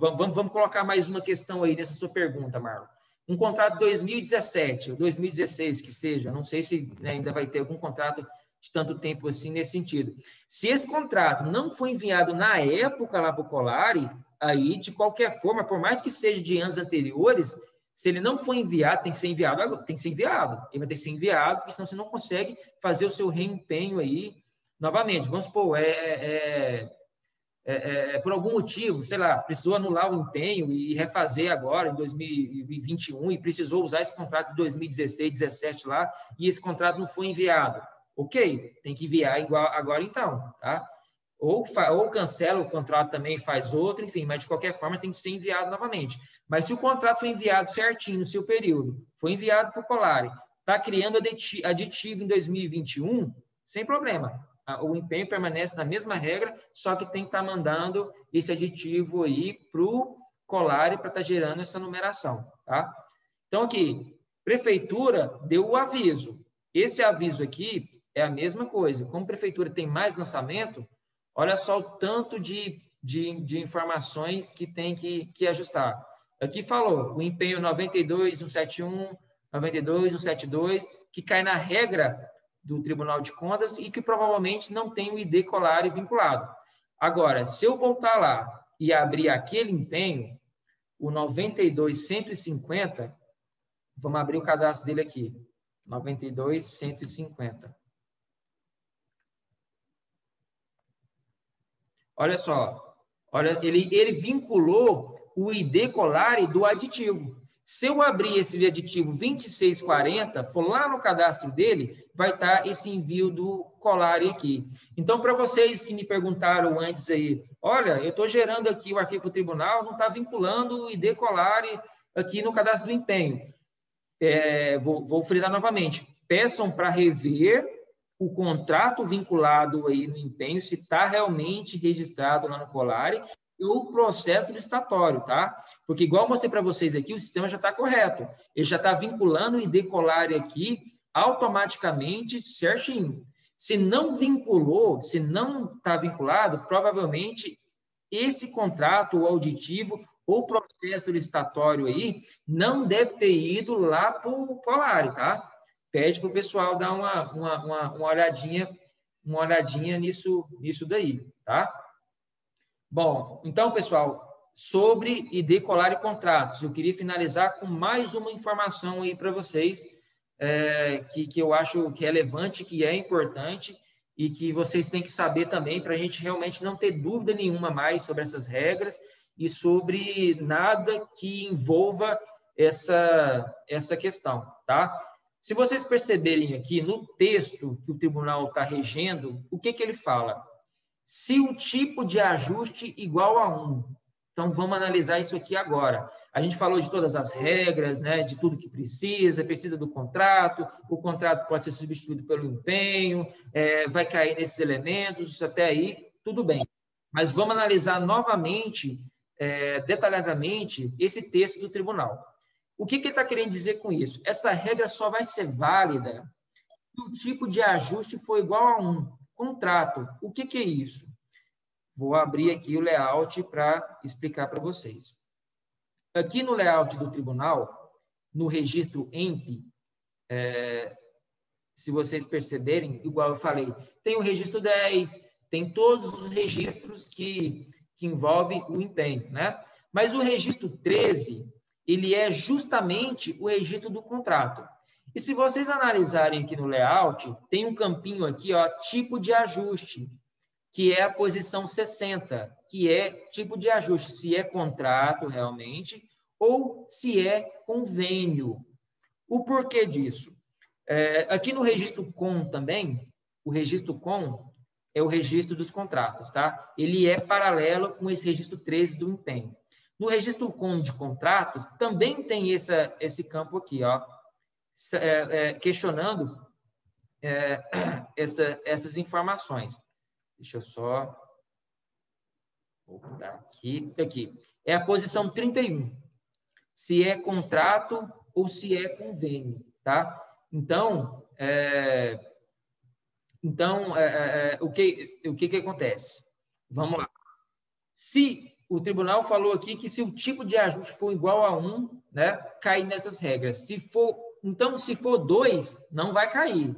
vamos colocar mais uma questão aí nessa sua pergunta, Marlon. Um contrato de 2017 ou 2016, que seja, não sei se, né, ainda vai ter algum contrato de tanto tempo assim nesse sentido. Se esse contrato não foi enviado na época lá para o Colare, aí, de qualquer forma, por mais que seja de anos anteriores, se ele não for enviado, tem que ser enviado. Ele vai ter que ser enviado, porque senão você não consegue fazer o seu reempenho aí novamente. Vamos supor, por algum motivo, sei lá, precisou anular o empenho e refazer agora, em 2021, e precisou usar esse contrato de 2016, 2017 lá, e esse contrato não foi enviado. Ok, tem que enviar igual agora então, tá? Ou cancela o contrato também e faz outro, enfim, mas de qualquer forma tem que ser enviado novamente. Mas se o contrato foi enviado certinho no seu período, foi enviado para o Colare, está criando aditivo em 2021, sem problema. O empenho permanece na mesma regra, só que tem que estar mandando esse aditivo aí para o Colare para estar gerando essa numeração, tá? Então, aqui, prefeitura deu o aviso. Esse aviso aqui é a mesma coisa. Como prefeitura tem mais lançamento, olha só o tanto de informações que tem que ajustar. Aqui falou, o empenho 92.171, 92.172, que cai na regra do Tribunal de Contas e que provavelmente não tem o ID Colare vinculado. Agora, se eu voltar lá e abrir aquele empenho, o 92.150, vamos abrir o cadastro dele aqui, 92.150. Olha só, olha, ele vinculou o ID Colari do aditivo. Se eu abrir esse aditivo 2640, for lá no cadastro dele, vai estar esse envio do Colari aqui. Então, para vocês que me perguntaram antes aí, olha, eu estou gerando aqui o arquivo para o tribunal, não está vinculando o ID Colari aqui no cadastro do empenho. Vou frisar novamente, peçam para rever o contrato vinculado aí no empenho, se está realmente registrado lá no Colari, e o processo licitatório, tá? Porque, igual eu mostrei para vocês aqui, o sistema já está correto. Ele já está vinculando o ID Colari aqui automaticamente, certinho. Se não vinculou, se não está vinculado, provavelmente esse contrato auditivo ou processo licitatório aí não deve ter ido lá para o Colari, tá? Pede para o pessoal dar uma olhadinha nisso daí, tá? Bom, então, pessoal, sobre ID Colari e contratos, eu queria finalizar com mais uma informação aí para vocês, que eu acho que é relevante, que é importante, e que vocês têm que saber também, para a gente realmente não ter dúvida nenhuma mais sobre essas regras e sobre nada que envolva essa questão, tá? Se vocês perceberem aqui no texto que o tribunal está regendo, o que ele fala? Se o tipo de ajuste igual a 1. Então, vamos analisar isso aqui agora. A gente falou de todas as regras, né, de tudo que precisa do contrato, o contrato pode ser substituído pelo empenho, vai cair nesses elementos, até aí, tudo bem. Mas vamos analisar novamente, detalhadamente, esse texto do tribunal. O que ele está querendo dizer com isso? Essa regra só vai ser válida se o tipo de ajuste for igual a 1. Contrato. O que é isso? Vou abrir aqui o layout para explicar para vocês. Aqui no layout do tribunal, no registro EMP, se vocês perceberem, igual eu falei, tem o registro 10, tem todos os registros que envolvem o empenho, né? Mas o registro 13, ele é justamente o registro do contrato. E se vocês analisarem aqui no layout, tem um campinho aqui, ó, tipo de ajuste, que é a posição 60, que é tipo de ajuste, se é contrato realmente ou se é convênio. O porquê disso? Aqui no registro COM também, o registro COM é o registro dos contratos, tá? Ele é paralelo com esse registro 13 do empenho. No registro COM de contratos, também tem esse campo aqui, ó, questionando essas informações. Deixa eu só voltar aqui. É a posição 31. Se é contrato ou se é convênio, tá? Então, o que acontece? Vamos lá. Se o tribunal falou aqui que se o tipo de ajuste for igual a 1, né, cair nessas regras. Então, se for 2, não vai cair.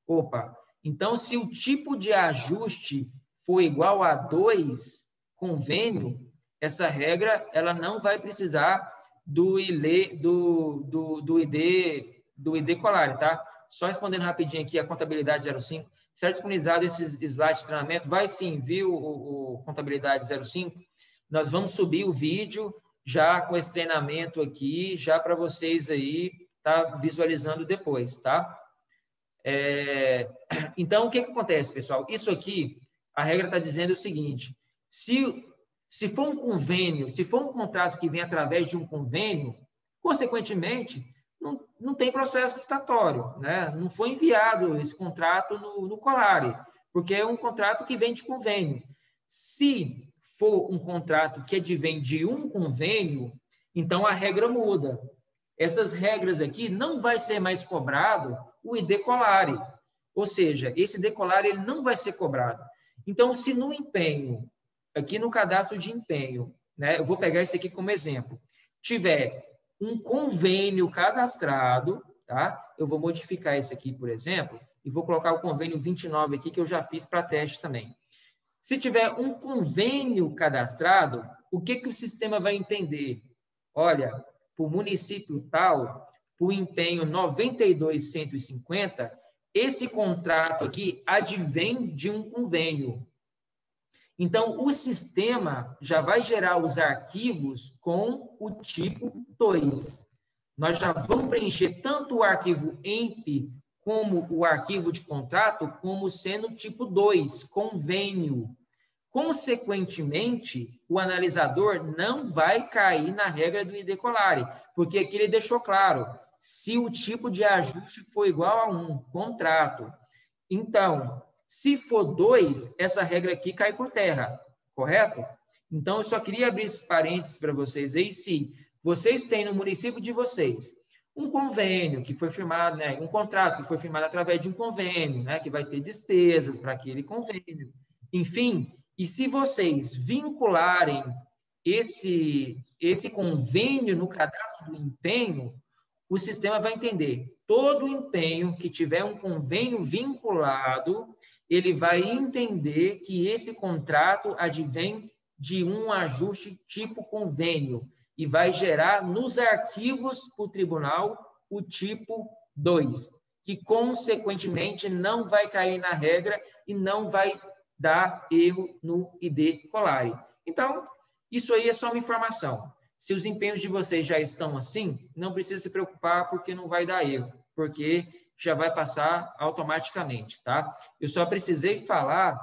Opa, então, se o tipo de ajuste for igual a 2, convênio, essa regra ela não vai precisar do ID Colari, tá? Só respondendo rapidinho aqui a contabilidade 05. Será disponibilizado esses slides de treinamento? Vai sim, viu, o contabilidade 05? Nós vamos subir o vídeo já com esse treinamento aqui, já para vocês aí tá visualizando depois, tá? Então, o que acontece, pessoal? Isso aqui, a regra está dizendo o seguinte, se for um convênio, se for um contrato que vem através de um convênio, consequentemente, não tem processo licitatório, né? Não foi enviado esse contrato no Colari, porque é um contrato que vem de convênio. Se for um contrato que advém de um convênio, então a regra muda. Essas regras aqui não vai ser mais cobrado o ID Colari, ou seja, esse ID Colari ele não vai ser cobrado. Então, se no empenho, aqui no cadastro de empenho, né, eu vou pegar esse aqui como exemplo, tiver um convênio cadastrado, tá? Eu vou modificar esse aqui, por exemplo, e vou colocar o convênio 29 aqui, que eu já fiz para teste também. Se tiver um convênio cadastrado, o que o sistema vai entender? Olha, para o município tal, para o empenho 92.150, esse contrato aqui advém de um convênio. Então, o sistema já vai gerar os arquivos com o tipo 2. Nós já vamos preencher tanto o arquivo EMP como o arquivo de contrato como sendo tipo 2, convênio. Consequentemente, o analisador não vai cair na regra do ID Colari, porque aqui ele deixou claro, se o tipo de ajuste for igual a 1, contrato. Então, se for 2, essa regra aqui cai por terra, correto? Então, eu só queria abrir esses parênteses para vocês aí, se vocês têm no município de vocês um convênio que foi firmado, né, um contrato que foi firmado através de um convênio, né, que vai ter despesas para aquele convênio, enfim, e se vocês vincularem esse convênio no cadastro do empenho, o sistema vai entender todo empenho que tiver um convênio vinculado, ele vai entender que esse contrato advém de um ajuste tipo convênio e vai gerar nos arquivos para o tribunal o tipo 2, que consequentemente não vai cair na regra e não vai dar erro no ID Colari. Então, isso aí é só uma informação. Se os empenhos de vocês já estão assim, não precisa se preocupar porque não vai dar erro, porque já vai passar automaticamente, tá? Eu só precisei falar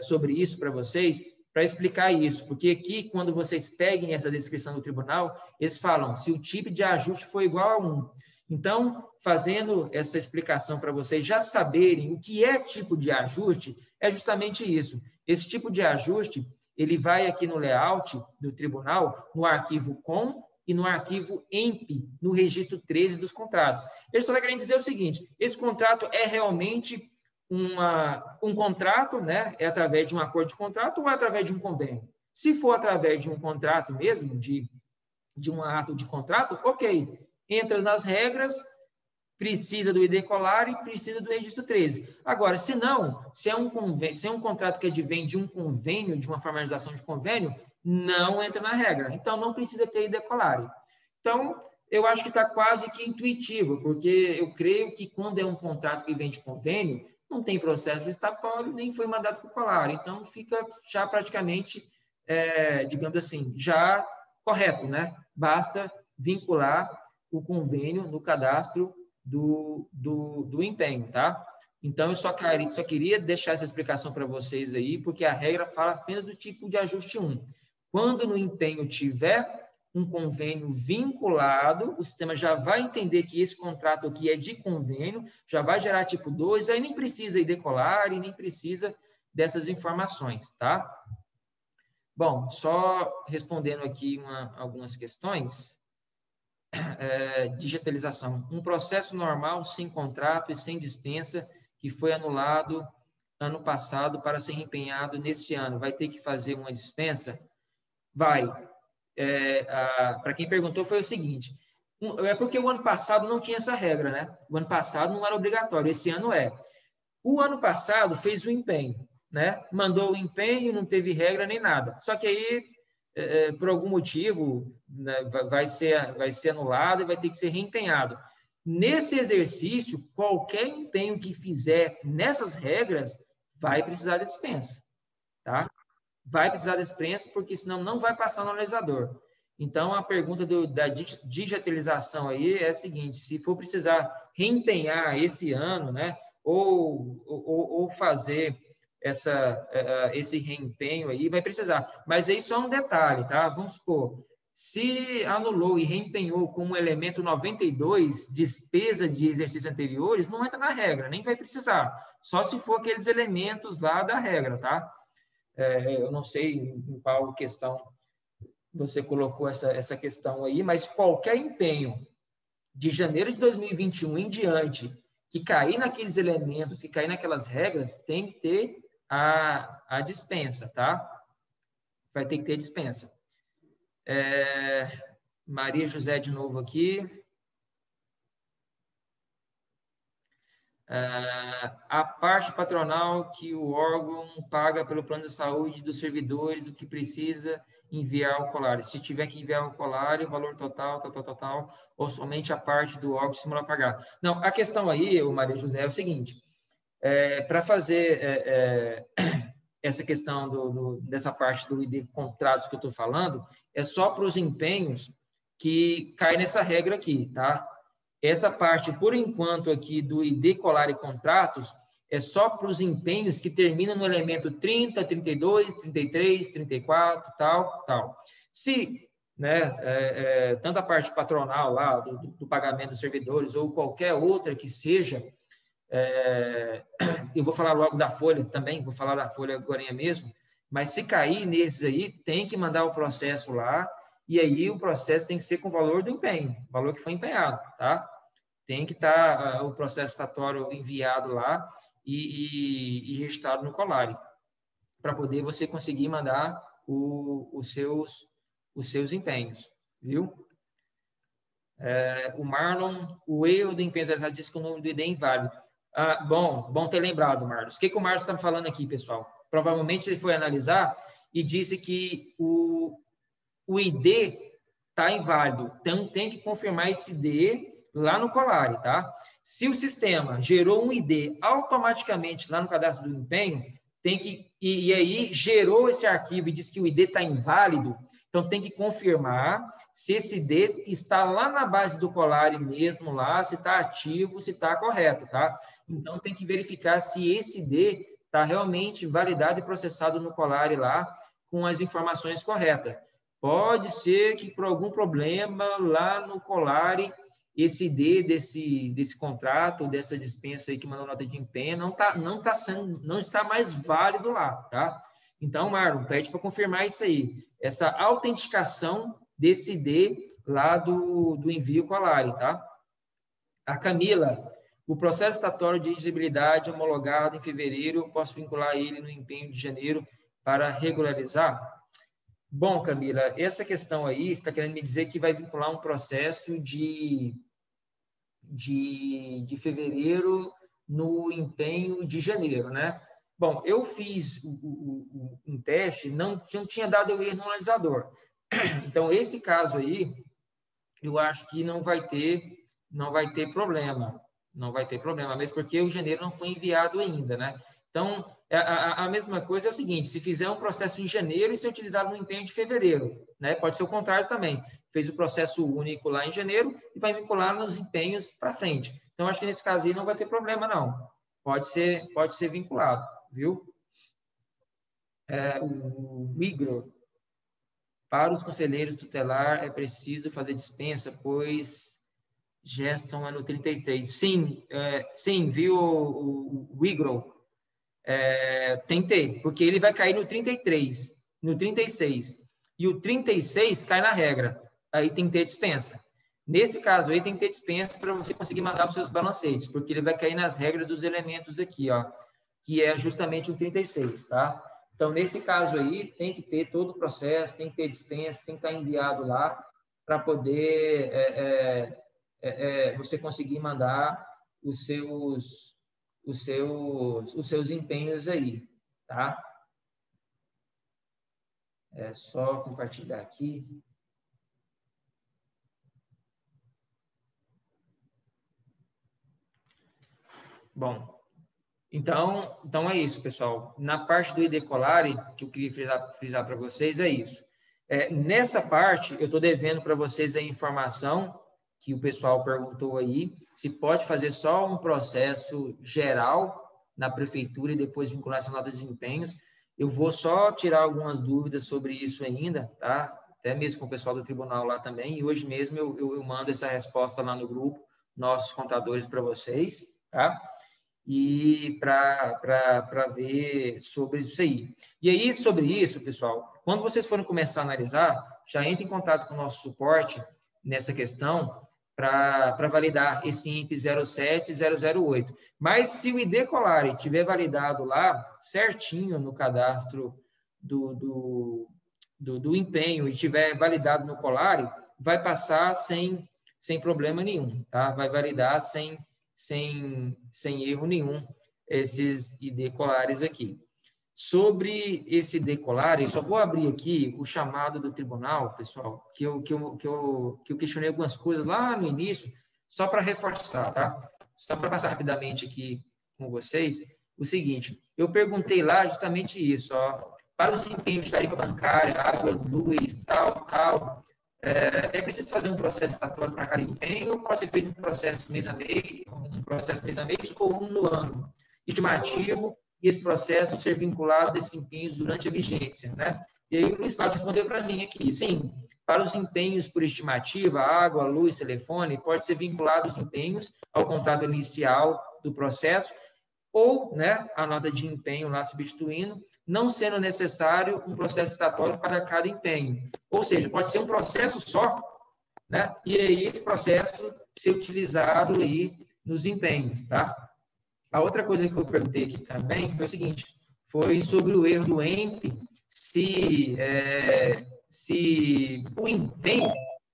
sobre isso para vocês, para explicar isso, porque aqui, quando vocês peguem essa descrição do tribunal, eles falam se o tipo de ajuste for igual a 1. Então, fazendo essa explicação para vocês já saberem o que é tipo de ajuste, é justamente isso. Esse tipo de ajuste, ele vai aqui no layout do tribunal, no arquivo COM e no arquivo EMP, no registro 13 dos contratos. Eles só querem dizer o seguinte, esse contrato é realmente um contrato, né? É através de um acordo de contrato ou é através de um convênio? Se for através de um contrato mesmo, de um ato de contrato, ok, entra nas regras, precisa do ID Colari e precisa do registro 13. Agora, se não, se é um contrato que advém de um convênio, de uma formalização de convênio, não entra na regra. Então, não precisa ter ID Colari. Então, eu acho que está quase que intuitivo, porque eu creio que quando é um contrato que vem de convênio, não tem processo estatório, nem foi mandado para o Colari. Então, fica já praticamente, digamos assim, já correto, né? Basta vincular o convênio no cadastro do empenho, tá? Então, eu só queria deixar essa explicação para vocês aí, porque a regra fala apenas do tipo de ajuste 1. Quando no empenho tiver um convênio vinculado, o sistema já vai entender que esse contrato aqui é de convênio, já vai gerar tipo 2, aí nem precisa ir decolar e nem precisa dessas informações, tá? Bom, só respondendo aqui algumas questões. Digitalização. Um processo normal, sem contrato e sem dispensa, que foi anulado ano passado para ser empenhado neste ano, vai ter que fazer uma dispensa? Vai. Para quem perguntou, foi o seguinte, é porque o ano passado não tinha essa regra, né? O ano passado não era obrigatório, esse ano é. O ano passado fez o empenho, né? Mandou o empenho, não teve regra nem nada. Só que aí, por algum motivo, né, vai ser anulado e vai ter que ser reempenhado. Nesse exercício, qualquer empenho que fizer nessas regras vai precisar de dispensa, tá? Vai precisar de dispensa, porque senão não vai passar no analisador. Então, a pergunta da digitalização aí é a seguinte, se for precisar reempenhar esse ano, né, ou fazer esse reempenho aí, vai precisar. Mas aí só um detalhe, tá? Vamos supor, se anulou e reempenhou como elemento 92, despesa de exercícios anteriores, não entra na regra, nem vai precisar. Só se for aqueles elementos lá da regra, tá? Eu não sei em qual questão você colocou essa questão aí, mas qualquer empenho de janeiro de 2021 em diante que cair naqueles elementos, que cair naquelas regras, tem que ter a dispensa, tá? Vai ter que ter dispensa. Maria José de novo aqui. A parte patronal que o órgão paga pelo plano de saúde dos servidores, o que precisa enviar ao colar. Se tiver que enviar ao colar, o valor total, ou somente a parte do órgão simula pagar. Não, a questão aí, Maria José, é o seguinte, para fazer essa questão dessa parte do ID contratos que eu estou falando, é só para os empenhos que cai nessa regra aqui, tá? Essa parte, por enquanto, aqui do ID colar e contratos, é só para os empenhos que terminam no elemento 30, 32, 33, 34, tal. Se, né, tanto a parte patronal lá, do pagamento dos servidores, ou qualquer outra que seja, eu vou falar logo da folha também, vou falar da folha agora mesmo, mas se cair nesses aí, tem que mandar o processo lá, e aí o processo tem que ser com o valor do empenho, o valor que foi empenhado, tá? Tem que estar o processo estatório enviado lá e registrado no Colare, para poder você conseguir mandar os seus empenhos, viu? O Marlon, o erro do empenho realizado disse que o número do ID é inválido. Bom ter lembrado, Marlos. O que o Marlos está falando aqui, pessoal? Provavelmente ele foi analisar e disse que o ID está inválido. Então, tem que confirmar esse ID lá no Colare, tá? Se o sistema gerou um ID automaticamente lá no cadastro do empenho, tem que, e aí gerou esse arquivo e diz que o ID está inválido, então tem que confirmar se esse ID está lá na base do Colare mesmo, lá, se está ativo, se está correto, tá? Então tem que verificar se esse ID está realmente validado e processado no Colare lá, com as informações corretas. Pode ser que por algum problema lá no Colare esse ID desse contrato, dessa dispensa aí que mandou nota de empenho, não está mais válido lá, tá? Então, Marlon, pede para confirmar isso aí, essa autenticação desse ID lá do envio Colare, tá? A Camila, o processo estatório de elegibilidade homologado em fevereiro, eu posso vincular ele no empenho de janeiro para regularizar? Bom, Camila, essa questão aí, você está querendo me dizer que vai vincular um processo de fevereiro no empenho de janeiro, né? Bom, eu fiz um teste, não tinha dado erro no analisador. Então, esse caso aí, eu acho que não vai ter problema. Não vai ter problema, mesmo porque o janeiro não foi enviado ainda, né? Então, a mesma coisa é o seguinte, se fizer um processo em janeiro e ser utilizado no empenho de fevereiro, né? Pode ser o contrário também. Fez o processo único lá em janeiro e vai vincular nos empenhos para frente. Então, acho que nesse caso aí não vai ter problema, não. Pode ser vinculado, viu? O Igor, para os conselheiros tutelar é preciso fazer dispensa, pois gestam é no 33. Sim, viu, o Igor? Tem que ter, porque ele vai cair no 33, no 36. E o 36 cai na regra. Aí tem que ter dispensa. Nesse caso aí tem que ter dispensa para você conseguir mandar os seus balancetes, porque ele vai cair nas regras dos elementos aqui, ó, que é justamente o 36, tá? Então, nesse caso aí, tem que ter todo o processo, tem que ter dispensa, tem que estar enviado lá para poder você conseguir mandar os seus empenhos aí, tá? É só compartilhar aqui. Bom, então é isso, pessoal. Na parte do ID Colare, que eu queria frisar para vocês, é isso. Nessa parte, eu estou devendo para vocês a informação que o pessoal perguntou aí, se pode fazer só um processo geral na prefeitura e depois vincular essa nota de desempenhos. Eu vou só tirar algumas dúvidas sobre isso ainda, tá? Até mesmo com o pessoal do tribunal lá também, e hoje mesmo eu mando essa resposta lá no grupo, nossos contadores, para vocês, tá? E para ver sobre isso aí. E aí, sobre isso, pessoal, quando vocês forem começar a analisar, já entre em contato com o nosso suporte nessa questão para validar esse INPE 07008. Mas se o ID Colare tiver validado lá certinho no cadastro do empenho e tiver validado no Colare, vai passar sem problema nenhum, tá? Vai validar sem erro nenhum esses ID Colares aqui. Sobre esse ID Colare, só vou abrir aqui o chamado do tribunal, pessoal, que eu questionei algumas coisas lá no início, só para reforçar, tá? Só para passar rapidamente aqui com vocês. o seguinte, eu perguntei lá justamente isso, ó, para os empenhos de tarifa bancária, águas, luz, tal, é preciso fazer um processo estatório para cada empenho, ou pode ser feito um processo mês a mês ou um no ano, estimativo, e esse processo ser vinculado a esses empenhos durante a vigência, né? E aí o Luiz Cláudio respondeu para mim aqui, sim, para os empenhos por estimativa, água, luz, telefone, pode ser vinculado os empenhos ao contrato inicial do processo, ou, né, a nota de empenho lá substituindo, não sendo necessário um processo estatório para cada empenho. Ou seja, pode ser um processo só, né, e aí esse processo ser utilizado aí nos empenhos, tá? A outra coisa que eu perguntei aqui também foi o seguinte, foi sobre o erro do EMP, se o empenho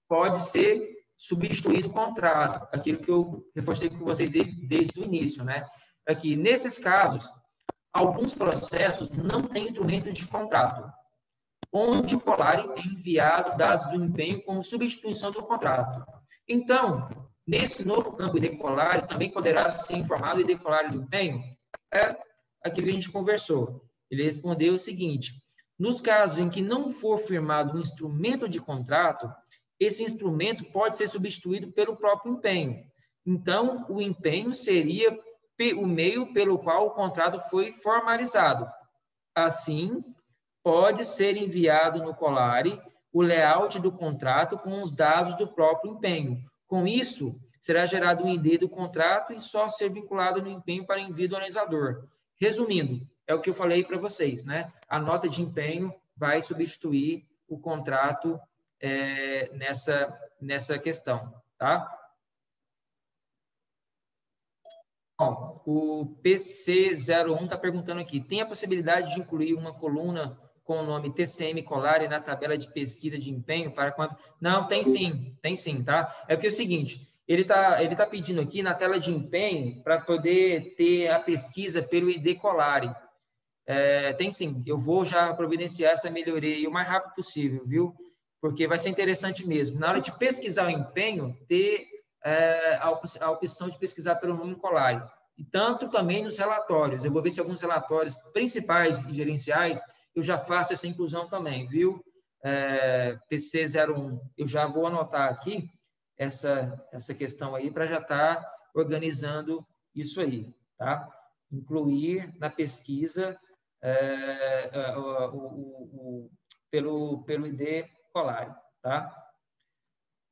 pode ser substituído o contrato, aquilo que eu reforcei com vocês desde o início, né? Aqui, nesses casos, alguns processos não têm instrumento de contrato, onde o Colare é enviado os dados do empenho como substituição do contrato. Então, nesse novo campo ID Colare, também poderá ser informado o ID Colare do empenho? É aquilo que a gente conversou. Ele respondeu o seguinte, nos casos em que não for firmado um instrumento de contrato, esse instrumento pode ser substituído pelo próprio empenho. Então, o empenho seria o meio pelo qual o contrato foi formalizado. Assim, pode ser enviado no Colare o layout do contrato com os dados do próprio empenho. Com isso, será gerado um ID do contrato e só ser vinculado no empenho para envio do analisador. Resumindo, é o que eu falei para vocês, né? A nota de empenho vai substituir o contrato nessa questão, tá? Bom, o PC01 está perguntando aqui, tem a possibilidade de incluir uma coluna com o nome TCM Colare na tabela de pesquisa de empenho para quando... Não, tem sim, tá? É porque é o seguinte, ele tá pedindo aqui na tela de empenho para poder ter a pesquisa pelo ID Colare. Tem sim, eu vou já providenciar essa melhoria o mais rápido possível, viu? Porque vai ser interessante mesmo. Na hora de pesquisar o empenho, ter a opção de pesquisar pelo número Colare. E tanto também nos relatórios. Eu vou ver se alguns relatórios principais e gerenciais eu já faço essa inclusão também, viu? PC01, eu já vou anotar aqui essa questão aí para já estar organizando isso aí, tá? Incluir na pesquisa pelo ID Colare, tá?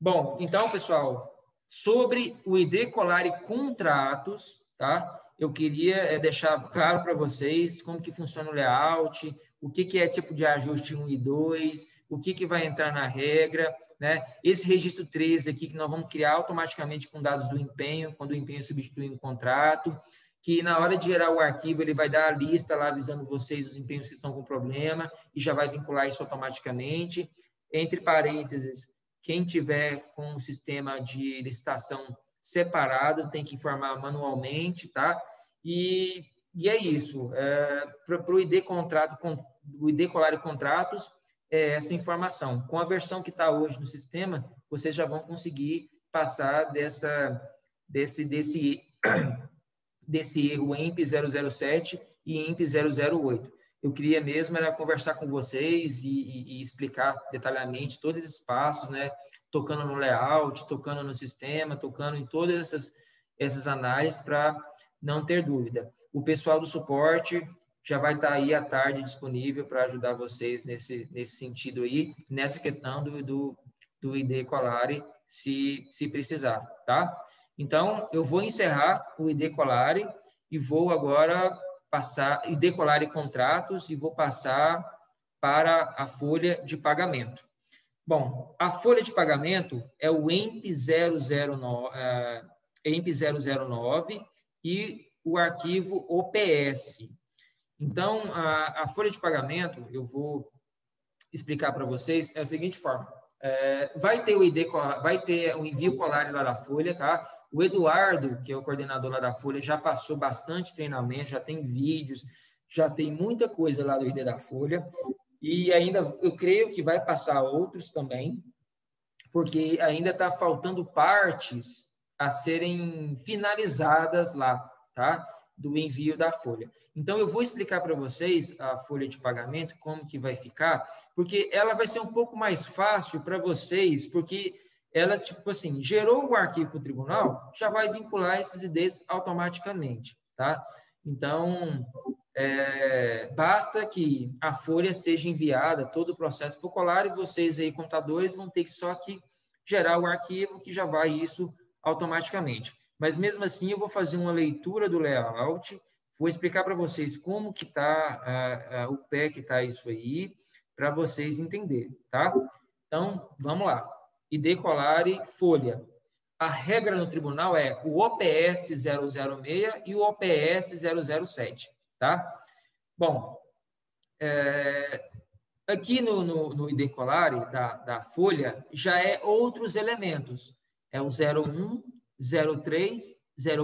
Bom, então, pessoal, sobre o ID Colare contratos, tá? Eu queria deixar claro para vocês como que funciona o layout, o que é tipo de ajuste 1 e 2, o que vai entrar na regra, né? Esse registro 13 aqui que nós vamos criar automaticamente com dados do empenho, quando o empenho substitui um contrato, que na hora de gerar o arquivo, ele vai dar a lista lá avisando vocês os empenhos que estão com problema e já vai vincular isso automaticamente. Entre parênteses, quem tiver com um sistema de licitação separado tem que informar manualmente, tá? E é isso. Para o ID Contrato, o ID Colare Contratos, essa informação. Com a versão que está hoje no sistema, vocês já vão conseguir passar desse erro EMP 007 e EMP 008. Eu queria mesmo era conversar com vocês e explicar detalhadamente todos esses passos, né? Tocando no layout, tocando no sistema, tocando em todas essas análises para não ter dúvida. O pessoal do suporte já vai estar aí à tarde disponível para ajudar vocês nesse sentido aí, nessa questão do ID Colare, se precisar, tá? Então, eu vou encerrar o ID Colare e vou agora passar ID Colare Contratos e vou passar para a folha de pagamento. Bom, a folha de pagamento é o EMP 009 e o arquivo OPS. Então, a folha de pagamento, eu vou explicar para vocês, é da seguinte forma. Vai ter o envio Colare lá da folha, tá? O Eduardo, que é o coordenador lá da folha, já passou bastante treinamento, já tem vídeos, já tem muita coisa lá do ID da folha. E ainda, eu creio que vai passar outros também, porque ainda está faltando partes a serem finalizadas lá, tá? do envio da folha. Então, eu vou explicar para vocês a folha de pagamento, como que vai ficar, porque ela vai ser um pouco mais fácil para vocês, porque ela, tipo assim, gerou o arquivo para o tribunal, já vai vincular esses IDs automaticamente, tá? Então, basta que a folha seja enviada, todo o processo para o colar, e vocês aí, contadores, vão ter que só que gerar o arquivo, que já vai isso automaticamente. Mas, mesmo assim, eu vou fazer uma leitura do layout, vou explicar para vocês como que está o pé que está isso aí, para vocês entenderem, tá? Então, vamos lá. ID Colare, folha. A regra no tribunal é o OPS 006 e o OPS 007, tá? Bom, aqui no ID Colare da folha já é outros elementos. É o 01, 03,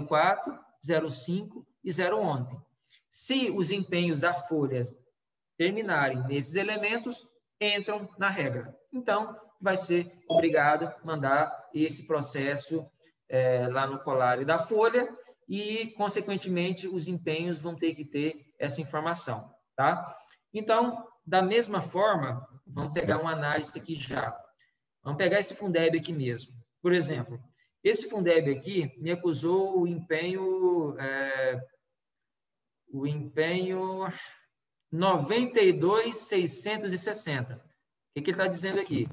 04, 05 e 011. Se os empenhos da folha terminarem nesses elementos, entram na regra. Então, vai ser obrigado a mandar esse processo lá no Colare da folha e, consequentemente, os empenhos vão ter que ter essa informação, tá? Então, da mesma forma, vamos pegar uma análise aqui já. Vamos pegar esse Fundeb aqui mesmo. Por exemplo, esse Fundeb aqui me acusou o empenho 92.660. O que ele está dizendo aqui?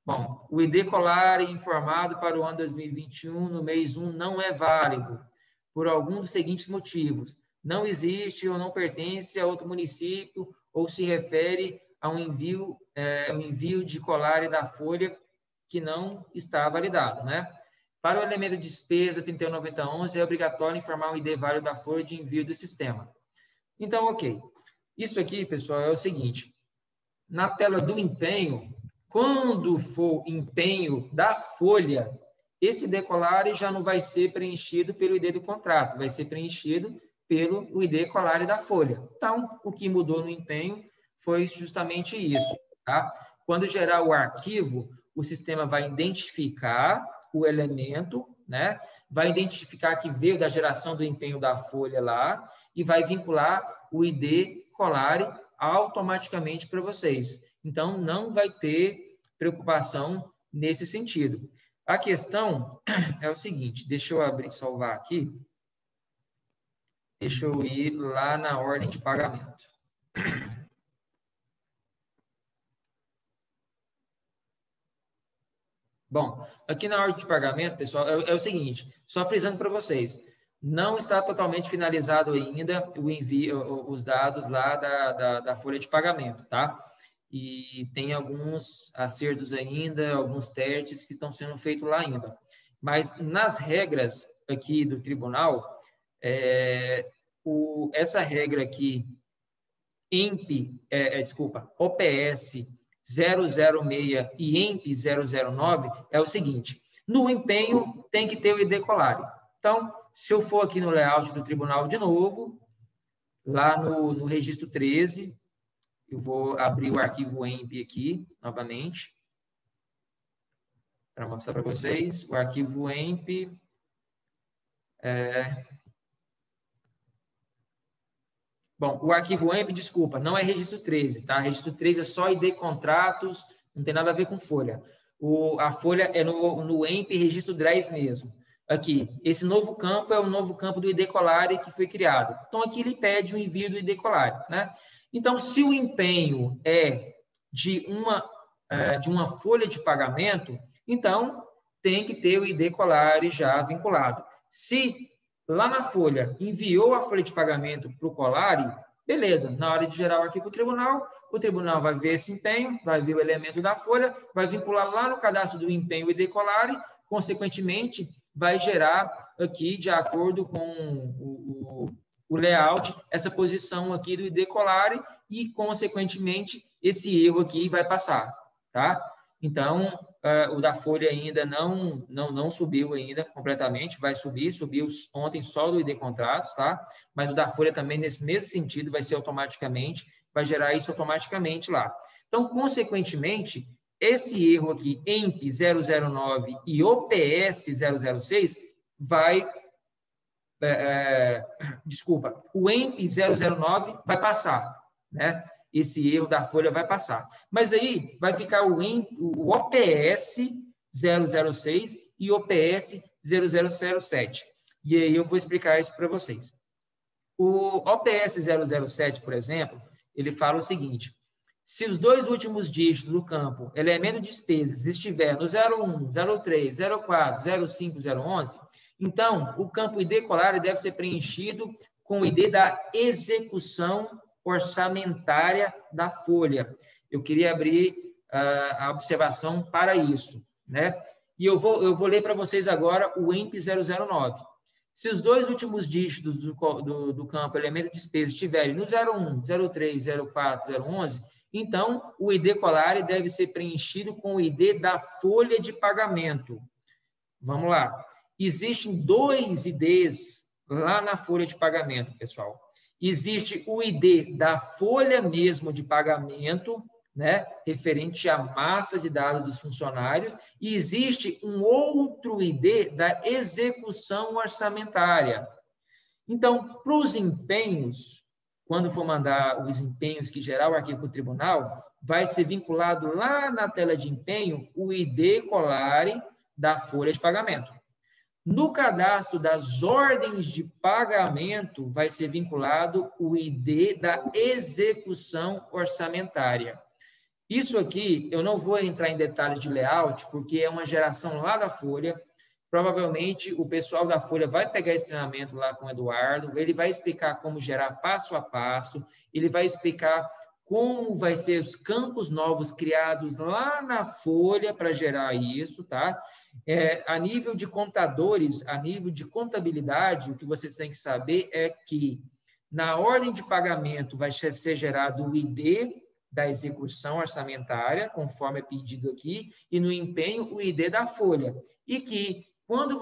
Bom, o ID Colare informado para o ano 2021, no mês 1, não é válido, por algum dos seguintes motivos. Não existe ou não pertence a outro município, ou se refere a um envio de Colare da folha que não está validado, né? Para o elemento de despesa 31.9011, é obrigatório informar o ID válido da folha de envio do sistema. Então, ok. Isso aqui, pessoal, é o seguinte. Na tela do empenho, quando for empenho da folha, esse ID Colare já não vai ser preenchido pelo ID do contrato, vai ser preenchido pelo ID Colare da folha. Então, o que mudou no empenho foi justamente isso, tá? Quando gerar o arquivo, o sistema vai identificar o elemento, né? Vai identificar que veio da geração do empenho da folha lá e vai vincular o ID Colare automaticamente para vocês. Então, não vai ter preocupação nesse sentido. A questão é o seguinte, deixa eu salvar aqui. Deixa eu ir lá na ordem de pagamento. Bom, aqui na ordem de pagamento, pessoal, é o seguinte, só frisando para vocês, não está totalmente finalizado ainda o envio, os dados lá da folha de pagamento, tá? E tem alguns acertos ainda, alguns testes que estão sendo feitos lá ainda. Mas nas regras aqui do tribunal, essa regra aqui, OPS 006 e EMP 009 é o seguinte, no empenho tem que ter o ID Colare. Então, se eu for aqui no layout do tribunal de novo, lá no registro 13, eu vou abrir o arquivo EMP aqui, novamente, para mostrar para vocês. O arquivo EMP Bom, o arquivo EMP, desculpa, não é registro 13, tá? Registro 13 é só ID contratos, não tem nada a ver com folha. A folha é no EMP registro 10 mesmo. Aqui, esse novo campo é o novo campo do ID Colare que foi criado. Então, aqui ele pede o envio do ID Colare, né? Então, se o empenho é de uma folha de pagamento, então tem que ter o ID Colare já vinculado. Se lá na folha enviou a folha de pagamento para o Colare, beleza, na hora de gerar o arquivo para o tribunal vai ver esse empenho, vai ver o elemento da folha, vai vincular lá no cadastro do empenho o ID Colare, consequentemente, vai gerar aqui, de acordo com o layout, essa posição aqui do ID Colare e, consequentemente, esse erro aqui vai passar, tá? Então, o da folha ainda não subiu ainda completamente, vai subir, subiu ontem só do ID Contratos, tá? Mas o da folha também, nesse mesmo sentido, vai ser automaticamente, vai gerar isso automaticamente lá. Então, consequentemente, esse erro aqui, EMP 009 e OPS 006, vai desculpa, o EMP 009 vai passar, né? Esse erro da folha vai passar. Mas aí vai ficar o OPS 006 e OPS 0007. E aí eu vou explicar isso para vocês. O OPS 007, por exemplo, ele fala o seguinte: se os dois últimos dígitos do campo elemento de despesas estiver no 01, 03, 04, 05, 011, então o campo ID colar deve ser preenchido com o ID da execução orçamentária da folha. Eu queria abrir a observação para isso, né? E eu vou ler para vocês agora o EMP 009. Se os dois últimos dígitos do campo elemento de despesa estiverem no 01, 03, 04, 011, então o ID colar deve ser preenchido com o ID da folha de pagamento. Vamos lá. Existem dois IDs lá na folha de pagamento, pessoal. Existe o ID da folha mesmo de pagamento, né, referente à massa de dados dos funcionários, e existe um outro ID da execução orçamentária. Então, para os empenhos, quando for mandar os empenhos que gerar o arquivo para o tribunal, vai ser vinculado lá na tela de empenho o ID colar da folha de pagamento. No cadastro das ordens de pagamento, vai ser vinculado o ID da execução orçamentária. Isso aqui, eu não vou entrar em detalhes de layout, porque é uma geração lá da Folha. Provavelmente, o pessoal da Folha vai pegar esse treinamento lá com o Eduardo, ele vai explicar como gerar passo a passo, ele vai explicar como vai ser os campos novos criados lá na Folha para gerar isso, tá? A nível de contadores, a nível de contabilidade, o que vocês têm que saber é que na ordem de pagamento vai ser gerado o ID da execução orçamentária, conforme é pedido aqui, e no empenho o ID da folha. E que, quando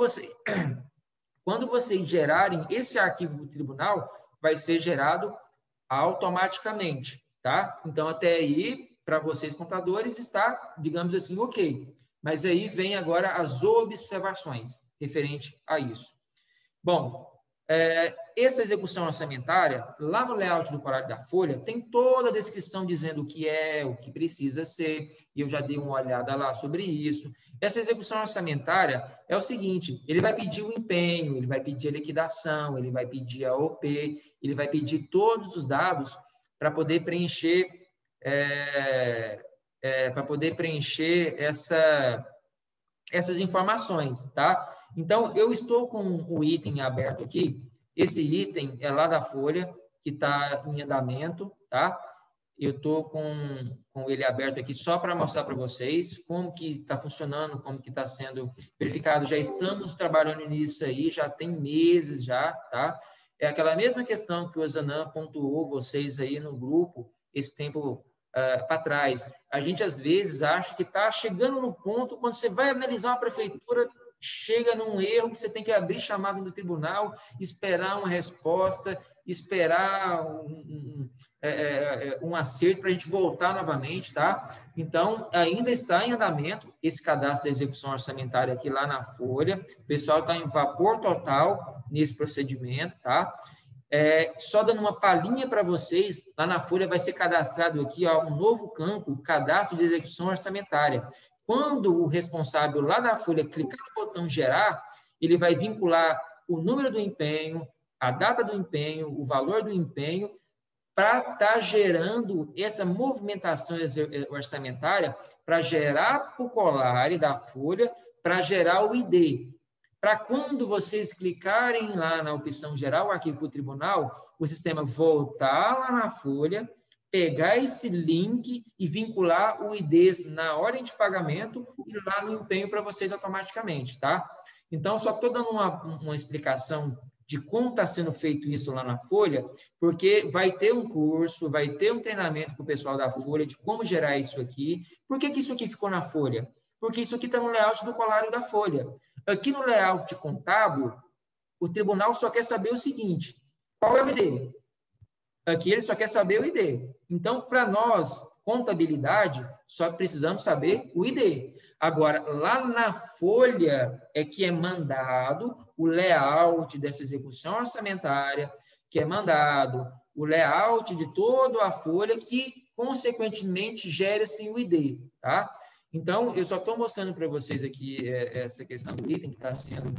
vocês gerarem esse arquivo do tribunal, vai ser gerado automaticamente, tá? Então, até aí, para vocês contadores, está, digamos assim, ok. Mas aí vem agora as observações referente a isso. Bom, essa execução orçamentária, lá no layout do colar da folha, tem toda a descrição dizendo o que é, o que precisa ser, e eu já dei uma olhada lá sobre isso. Essa execução orçamentária é o seguinte: ele vai pedir o empenho, ele vai pedir a liquidação, ele vai pedir a OP, ele vai pedir todos os dados para poder preencher, essas informações, tá? Então, eu estou com o item aberto aqui. Esse item é lá da folha, que está em andamento, tá? Eu estou com ele aberto aqui só para mostrar para vocês como que está funcionando, como que está sendo verificado. Já estamos trabalhando nisso aí, já tem meses já, tá? É aquela mesma questão que o Zanam pontuou vocês aí no grupo esse tempo para trás. A gente, às vezes, acha que está chegando no ponto, quando você vai analisar uma prefeitura, chega num erro que você tem que abrir chamado no tribunal, esperar uma resposta, esperar um acerto para a gente voltar novamente, tá? Então, ainda está em andamento esse cadastro da execução orçamentária aqui lá na Folha. O pessoal está em vapor total nesse procedimento, tá? Só dando uma palhinha para vocês, lá na Folha vai ser cadastrado aqui um novo campo, o cadastro de execução orçamentária. Quando o responsável lá da Folha clicar no botão gerar, ele vai vincular o número do empenho, a data do empenho, o valor do empenho, para estar gerando essa movimentação orçamentária, para gerar o colar da Folha, para gerar o ID. Para quando vocês clicarem lá na opção gerar o arquivo para o tribunal, o sistema voltar lá na Folha, pegar esse link e vincular o ID na ordem de pagamento e lá no empenho para vocês automaticamente, tá? Então, só estou dando uma explicação de como está sendo feito isso lá na Folha, porque vai ter um curso, vai ter um treinamento para o pessoal da Folha de como gerar isso aqui. Por que isso aqui ficou na Folha? Porque isso aqui está no layout do colário da Folha. Aqui no layout contábil, o tribunal só quer saber o seguinte: qual é o ID? Aqui ele só quer saber o ID. Então, para nós, contabilidade, só precisamos saber o ID. Agora, lá na folha é que é mandado o layout dessa execução orçamentária que é mandado, o layout de toda a folha que, consequentemente, gera sim o ID, tá? Então, eu só estou mostrando para vocês aqui essa questão do item que está sendo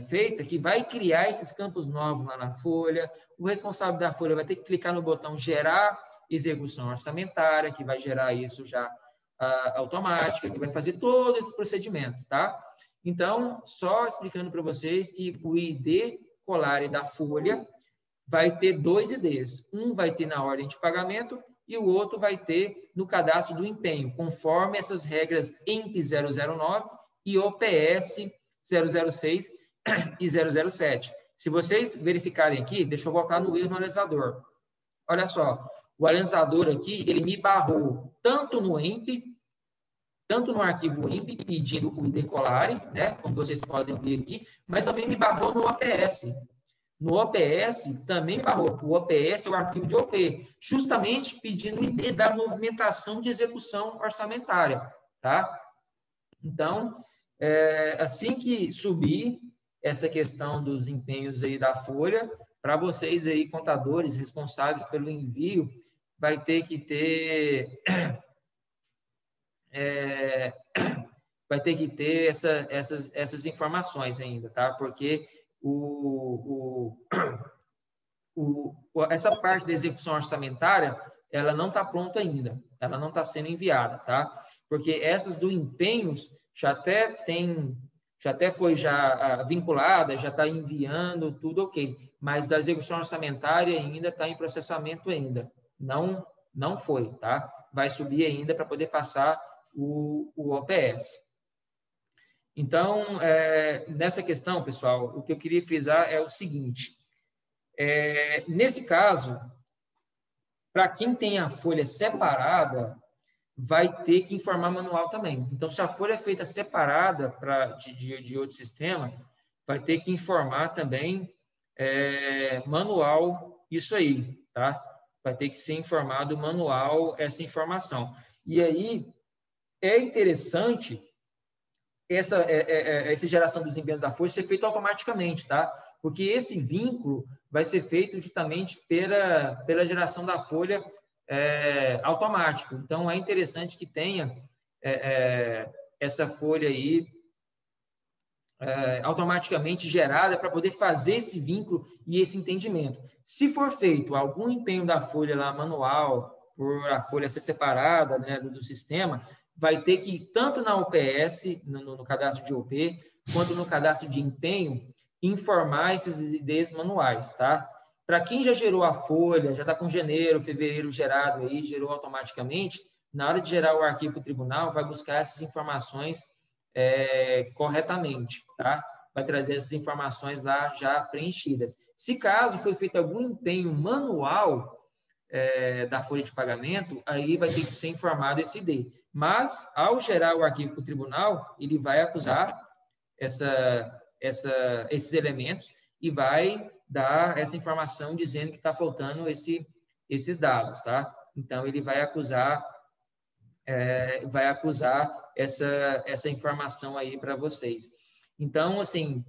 feita, que vai criar esses campos novos lá na folha. O responsável da folha vai ter que clicar no botão gerar execução orçamentária, que vai gerar isso já automática, que vai fazer todo esse procedimento, tá? Então, só explicando para vocês que o ID Colari da folha vai ter 2 IDs. Um vai ter na ordem de pagamento e o outro vai ter no cadastro do empenho, conforme essas regras EMP 009 e OPS 006 e 007. Se vocês verificarem aqui, deixa eu voltar no erro no analisador. Olha só, o analisador aqui, ele me barrou tanto no EMP, tanto no arquivo EMP, pedindo o ID Colari, né, como vocês podem ver aqui, mas também me barrou no OPS. No OPS, também me barrou. O OPS é o arquivo de OP, justamente pedindo o ID da movimentação de execução orçamentária, tá? Então, assim que subir essa questão dos empenhos aí da folha, para vocês aí, contadores responsáveis pelo envio, vai ter que ter essas informações ainda, tá? Porque essa parte da execução orçamentária, ela não está pronta ainda, ela não está sendo enviada, tá? Porque essas do empenhos já até foi vinculada, já está enviando, tudo ok, mas da execução orçamentária ainda está em processamento ainda, não foi, tá? Vai subir ainda para poder passar o OPS. Então, nessa questão, pessoal, o que eu queria frisar é o seguinte, nesse caso, para quem tem a folha separada, vai ter que informar manual também. Então, se a folha é feita separada de outro sistema, vai ter que informar também manual isso aí, tá? Vai ter que ser informado manual essa informação. E aí, é interessante essa geração dos empenhos da folha ser feito automaticamente, tá? Porque esse vínculo vai ser feito justamente pela geração da folha automático. Então, é interessante que tenha essa folha aí automaticamente gerada para poder fazer esse vínculo e esse entendimento. Se for feito algum empenho da folha lá manual, por a folha ser separada, né, do sistema, vai ter que, tanto na UPS, no cadastro de OP, quanto no cadastro de empenho, informar esses IDs manuais, tá? Para quem já gerou a folha, já está com janeiro, fevereiro gerado aí, gerou automaticamente, na hora de gerar o arquivo para o tribunal, vai buscar essas informações corretamente, tá? Vai trazer essas informações lá já preenchidas. Se caso foi feito algum empenho manual da folha de pagamento, aí vai ter que ser informado esse ID. Mas, ao gerar o arquivo para o tribunal, ele vai acusar esses elementos e vai dar essa informação dizendo que está faltando esses dados, tá? Então, ele vai acusar essa informação aí para vocês. Então, assim,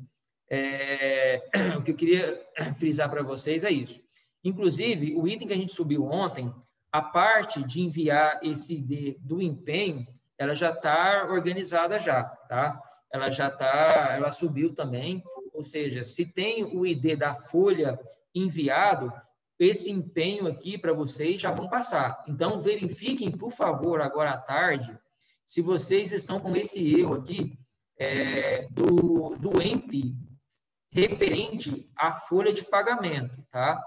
o que eu queria frisar para vocês é isso. Inclusive, o item que a gente subiu ontem, a parte de enviar esse ID do empenho, ela já está organizada já, tá? Ela subiu também, ou seja, se tem o ID da folha enviado, esse empenho aqui para vocês já vão passar. Então, verifiquem, por favor, agora à tarde, se vocês estão com esse erro aqui do EMP referente à folha de pagamento, tá?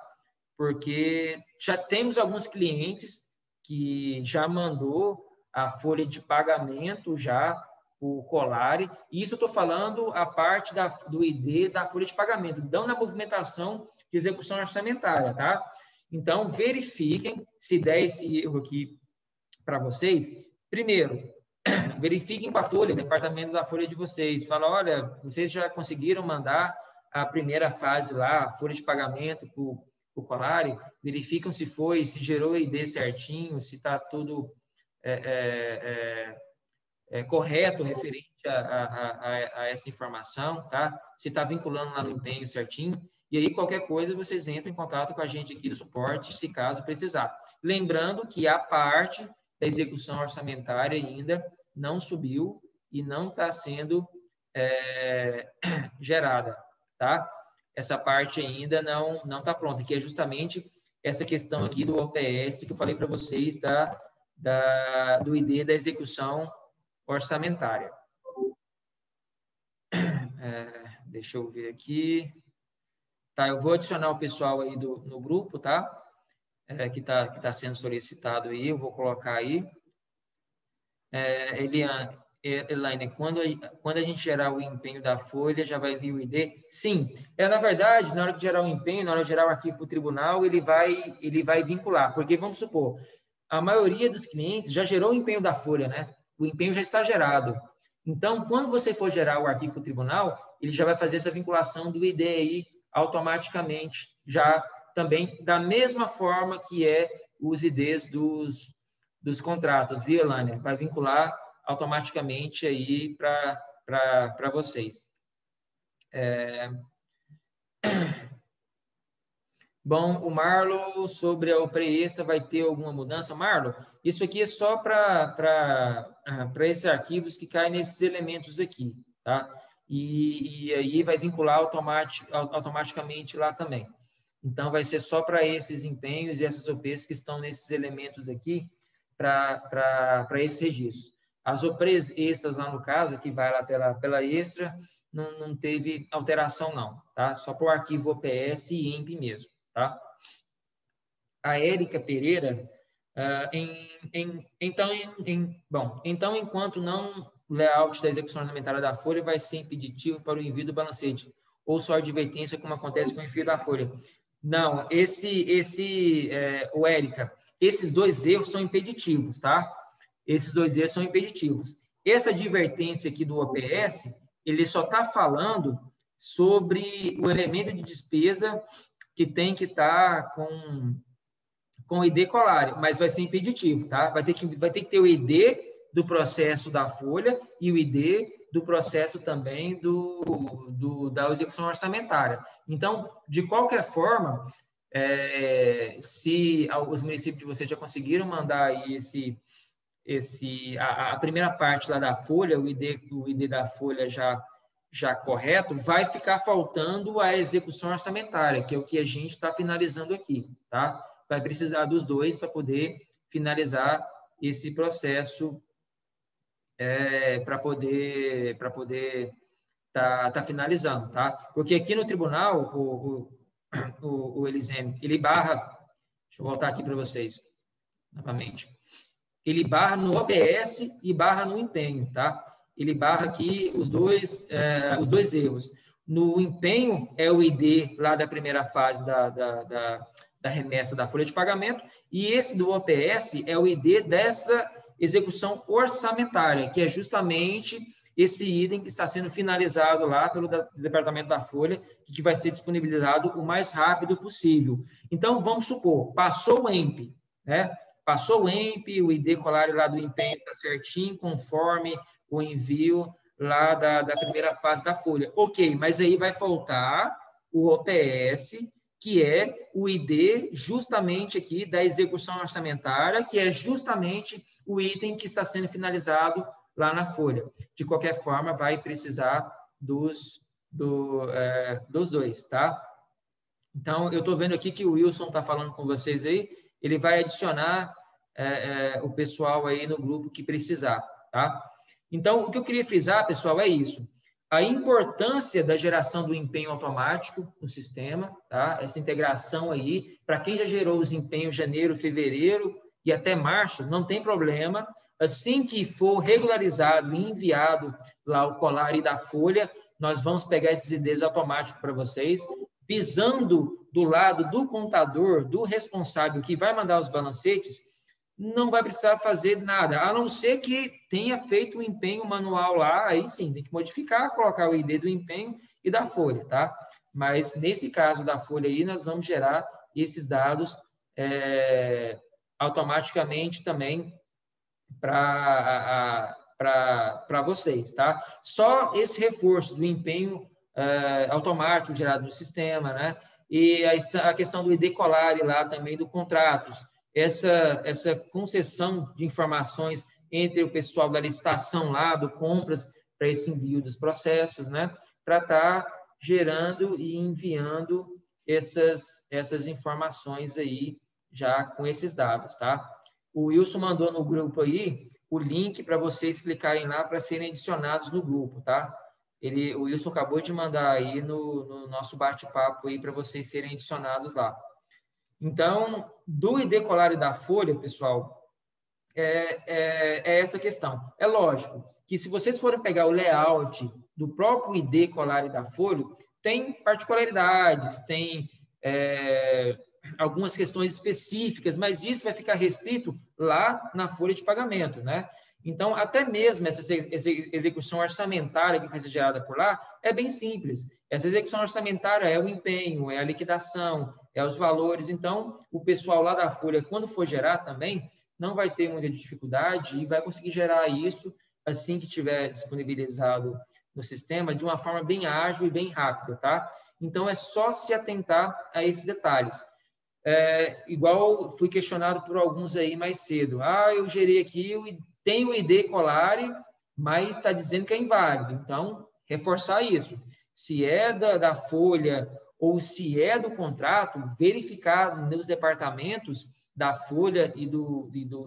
Porque já temos alguns clientes que já mandou a folha de pagamento já o Colari, e isso eu estou falando a parte do ID da folha de pagamento, dão na movimentação de execução orçamentária, tá? Então, verifiquem se der esse erro aqui para vocês. Primeiro, verifiquem com a folha, o departamento da folha de vocês. Fala, olha, vocês já conseguiram mandar a primeira fase lá, a folha de pagamento para o Colari? Verificam se foi, se gerou o ID certinho, se está tudo correto referente a essa informação, tá? Se está vinculando lá no empenho certinho. E aí, qualquer coisa, vocês entram em contato com a gente aqui do suporte, se caso precisar. Lembrando que a parte da execução orçamentária ainda não subiu e não está sendo gerada, tá? Essa parte ainda não está pronta, que é justamente essa questão aqui do OPS que eu falei para vocês do ID da execução orçamentária. Deixa eu ver aqui. Tá, eu vou adicionar o pessoal aí no grupo, tá? Que tá sendo solicitado aí, eu vou colocar aí. Elaine, quando a gente gerar o empenho da folha, já vai vir o ID? Sim. Na verdade, na hora de gerar o empenho, na hora de gerar o arquivo para o tribunal, ele vai vincular, porque vamos supor, a maioria dos clientes já gerou o empenho da folha, né? O empenho já está gerado. Então, quando você for gerar o arquivo para o tribunal, ele já vai fazer essa vinculação do ID aí automaticamente, já também da mesma forma que os IDs dos contratos, viu, Elânia? Vai vincular automaticamente aí para vocês. Bom, o Marlo, sobre a pré-extra, vai ter alguma mudança? Marlo, isso aqui é só para esses arquivos que caem nesses elementos aqui, tá? E aí vai vincular automaticamente lá também. Então, vai ser só para esses empenhos e essas OPs que estão nesses elementos aqui, para esse registro. As OPs extras lá no caso, que vai lá pela extra, não teve alteração não, tá? Só para o arquivo OPS e EMP mesmo, tá? A Érica Pereira, então, enquanto não o layout da execução orçamentária da folha vai ser impeditivo para o envio do balancete, ou só advertência, como acontece com o envio da folha. Não, o Érica, esses dois erros são impeditivos, tá? Esses dois erros são impeditivos. Essa advertência aqui do OPS, ele só está falando sobre o elemento de despesa que tem que estar com o ID colário, mas vai ser impeditivo, tá? Vai ter que ter o ID do processo da folha e o ID do processo também da execução orçamentária. Então, de qualquer forma, se os municípios de vocês já conseguiram mandar aí a primeira parte lá da folha, o ID da folha já correto, vai ficar faltando a execução orçamentária, que é o que a gente está finalizando aqui, tá? Vai precisar dos dois para poder finalizar esse processo, para poder tá finalizando, tá? Porque aqui no tribunal, o Elisene, ele barra, deixa eu voltar aqui para vocês, novamente, ele barra no OPS e barra no empenho, tá? Ele barra aqui os dois erros. No empenho é o ID lá da primeira fase da remessa da folha de pagamento, e esse do OPS é o ID dessa execução orçamentária, que é justamente esse item que está sendo finalizado lá pelo Departamento da Folha, que vai ser disponibilizado o mais rápido possível. Então, vamos supor, passou o EMP, né? Passou o EMP, o ID colário lá do empenho está certinho, conforme o envio lá da primeira fase da folha. Ok, mas aí vai faltar o OPS, que é o ID justamente aqui da execução orçamentária, que é justamente o item que está sendo finalizado lá na folha. De qualquer forma, vai precisar dos dois, tá? Então, eu estou vendo aqui que o Wilson está falando com vocês aí, ele vai adicionar o pessoal aí no grupo que precisar, tá? Então, o que eu queria frisar, pessoal, é isso. A importância da geração do empenho automático no sistema, tá? Essa integração aí, para quem já gerou os empenhos janeiro, fevereiro e até março, não tem problema. Assim que for regularizado e enviado lá o colar e da folha, nós vamos pegar esses IDs automáticos para vocês, visando do lado do contador, do responsável que vai mandar os balancetes, não vai precisar fazer nada, a não ser que tenha feito o empenho manual lá, aí sim, tem que modificar, colocar o ID do empenho e da folha, tá? Mas, nesse caso da folha aí, nós vamos gerar esses dados automaticamente também para para vocês, tá? Só esse reforço do empenho automático gerado no sistema, né? E a questão do ID-Colare lá também, do contratos, essa concessão de informações entre o pessoal da licitação lá, do compras, para esse envio dos processos, né? Para estar gerando e enviando essas informações aí, já com esses dados, tá? O Wilson mandou no grupo aí o link para vocês clicarem lá para serem adicionados no grupo, tá? O Wilson acabou de mandar aí no nosso bate-papo aí para vocês serem adicionados lá. Então, do ID-Colare da Folha, pessoal, é essa questão. É lógico que se vocês forem pegar o layout do próprio ID-Colare da Folha, tem particularidades, tem algumas questões específicas, mas isso vai ficar restrito lá na folha de pagamento, né? Então, até mesmo essa execução orçamentária que vai ser gerada por lá é bem simples. Essa execução orçamentária é o empenho, é a liquidação, é os valores. Então, o pessoal lá da folha, quando for gerar também, não vai ter muita dificuldade e vai conseguir gerar isso assim que tiver disponibilizado no sistema, de uma forma bem ágil e bem rápida, tá? Então, é só se atentar a esses detalhes. Igual fui questionado por alguns aí mais cedo. Eu gerei aqui, tem o ID-Colare, mas está dizendo que é inválido. Então, reforçar isso. Se é da folha ou se é do contrato, verificar nos departamentos da folha e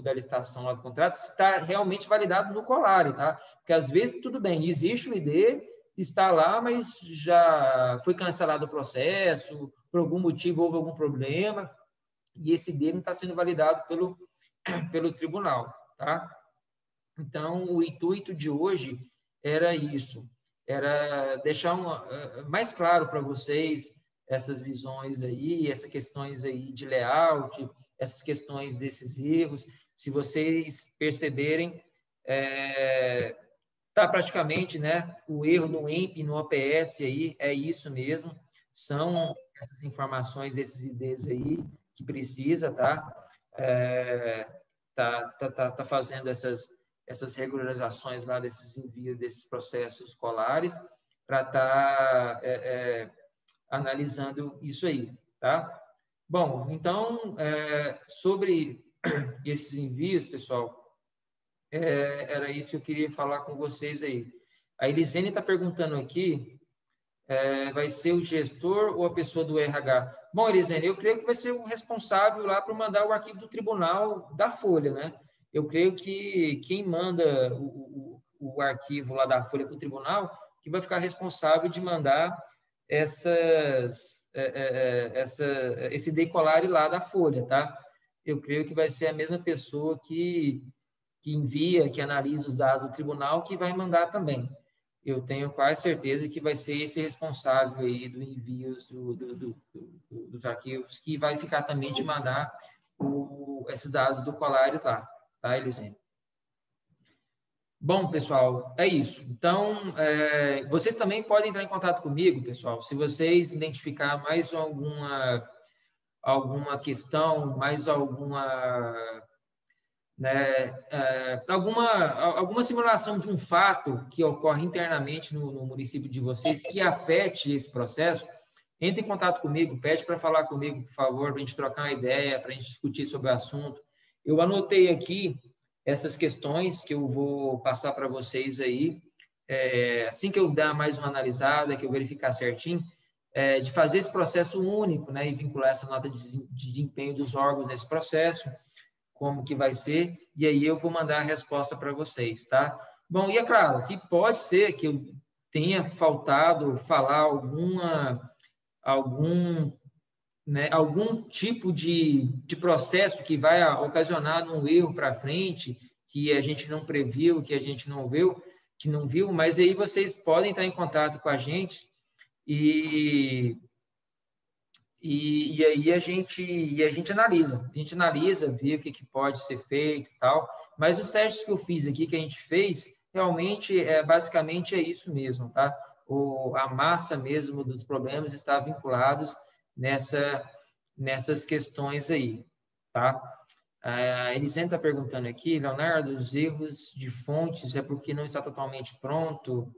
da licitação lá do contrato se está realmente validado no Colare, tá? Porque às vezes tudo bem, existe o ID, está lá, mas já foi cancelado o processo, por algum motivo houve algum problema, e esse ID não está sendo validado pelo tribunal, tá? Então, o intuito de hoje era isso, era deixar mais claro para vocês essas visões aí, essas questões aí de layout, essas questões desses erros. Se vocês perceberem, tá praticamente, né, o erro no EMP, no OPS aí, é isso mesmo, são essas informações desses IDs aí que precisa, tá? Tá fazendo essas regularizações lá desses envios desses processos escolares para estar analisando isso aí, tá? Bom, então, sobre esses envios, pessoal, era isso que eu queria falar com vocês aí. A Elisene está perguntando aqui, vai ser o gestor ou a pessoa do RH? Bom, Elisene, eu creio que vai ser o responsável lá para mandar o arquivo do tribunal da Folha, né? Eu creio que quem manda o arquivo lá da Folha para o tribunal, que vai ficar responsável de mandar esse decolare lá da Folha, tá? Eu creio que vai ser a mesma pessoa que envia, que analisa os dados do tribunal, que vai mandar também. Eu tenho quase certeza que vai ser esse responsável aí do envio dos arquivos, que vai ficar também de mandar esses dados do Colares lá, tá, Elisene? Bom, pessoal, é isso. Então, vocês também podem entrar em contato comigo, pessoal, se vocês identificar mais alguma questão, mais alguma alguma simulação de um fato que ocorre internamente no município de vocês que afete esse processo, entre em contato comigo, pede para falar comigo, por favor, para a gente trocar uma ideia, para a gente discutir sobre o assunto. Eu anotei aqui essas questões que eu vou passar para vocês aí, assim que eu dar mais uma analisada, que eu verificar certinho, de fazer esse processo único, né, e vincular essa nota de desempenho dos órgãos nesse processo, como que vai ser, e aí eu vou mandar a resposta para vocês, tá? Bom, e é claro que pode ser que eu tenha faltado falar algum tipo de processo que vai ocasionar um erro para frente, que a gente não previu, que a gente não viu, mas aí vocês podem entrar em contato com a gente e aí a gente analisa, vê o que pode ser feito e tal, mas os testes que eu fiz aqui, que a gente fez, realmente, basicamente é isso mesmo, tá? A massa mesmo dos problemas está vinculados nessas questões aí, tá? A Elisene está perguntando aqui, Leonardo, os erros de fontes é porque não está totalmente pronto?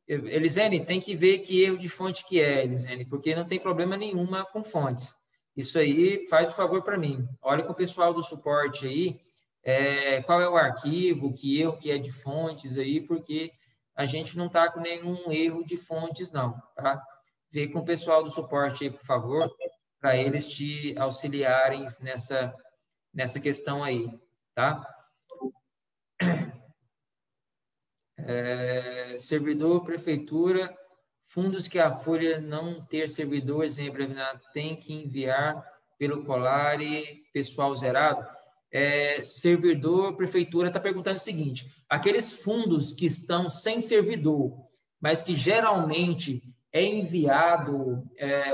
Elisene, tem que ver que erro de fonte que é, Elisene, porque não tem problema nenhuma com fontes. Isso aí, faz o favor para mim. Olha com o pessoal do suporte aí, qual é o arquivo, que erro que é de fontes aí, porque a gente não está com nenhum erro de fontes, não, tá? Vê com o pessoal do suporte aí, por favor, para eles te auxiliarem nessa questão aí, tá? Servidor, prefeitura, fundos que a Folha não ter servidor, exemplo, tem que enviar pelo Colare, pessoal zerado. Servidor, prefeitura, está perguntando o seguinte, aqueles fundos que estão sem servidor, mas que geralmente é enviado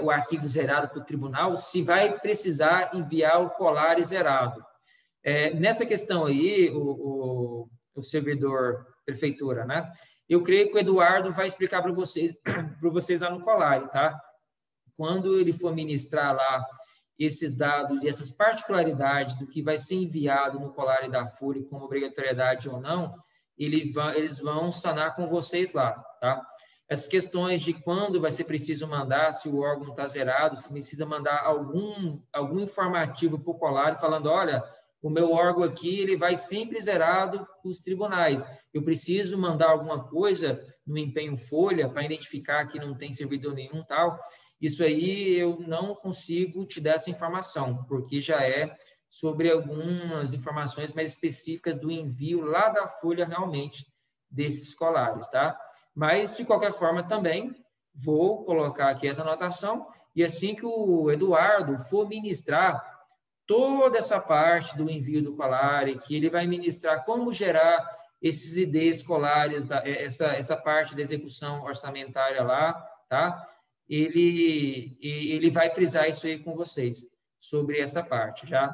o arquivo zerado para o tribunal, se vai precisar enviar o Colare zerado. Nessa questão aí, o servidor prefeitura, né? Eu creio que o Eduardo vai explicar para vocês lá no Colare, tá? Quando ele for ministrar lá esses dados, essas particularidades do que vai ser enviado no Colare da Folha como obrigatoriedade ou não, eles vão sanar com vocês lá, tá? Essas questões de quando vai ser preciso mandar, se o órgão está zerado, se precisa mandar algum informativo para o Colare falando, olha, o meu órgão aqui, ele vai sempre zerado para os tribunais. Eu preciso mandar alguma coisa no empenho folha para identificar que não tem servidor nenhum tal. Isso aí eu não consigo te dar essa informação, porque já é sobre algumas informações mais específicas do envio lá da folha realmente desses colares, tá? Mas, de qualquer forma, também vou colocar aqui essa anotação e assim que o Eduardo for ministrar toda essa parte do envio do Colare, que ele vai ministrar como gerar esses IDs escolares, essa parte da execução orçamentária lá, tá? Ele vai frisar isso aí com vocês, sobre essa parte, já.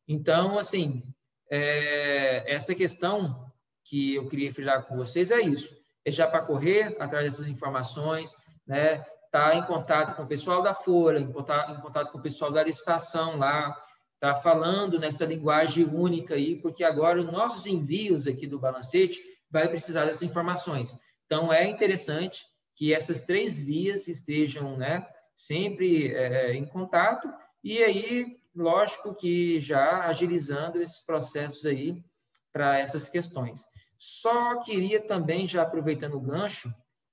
Então, assim, essa questão que eu queria frisar com vocês é isso, é já para correr atrás dessas informações, né? Tá em contato com o pessoal da Folha, em contato com o pessoal da licitação lá, tá falando nessa linguagem única aí, porque agora os nossos envios aqui do Balancete vai precisar dessas informações. Então, é interessante que essas 3 vias estejam, né, sempre em contato, e aí, lógico que já agilizando esses processos aí para essas questões. Só queria também, já aproveitando o gancho,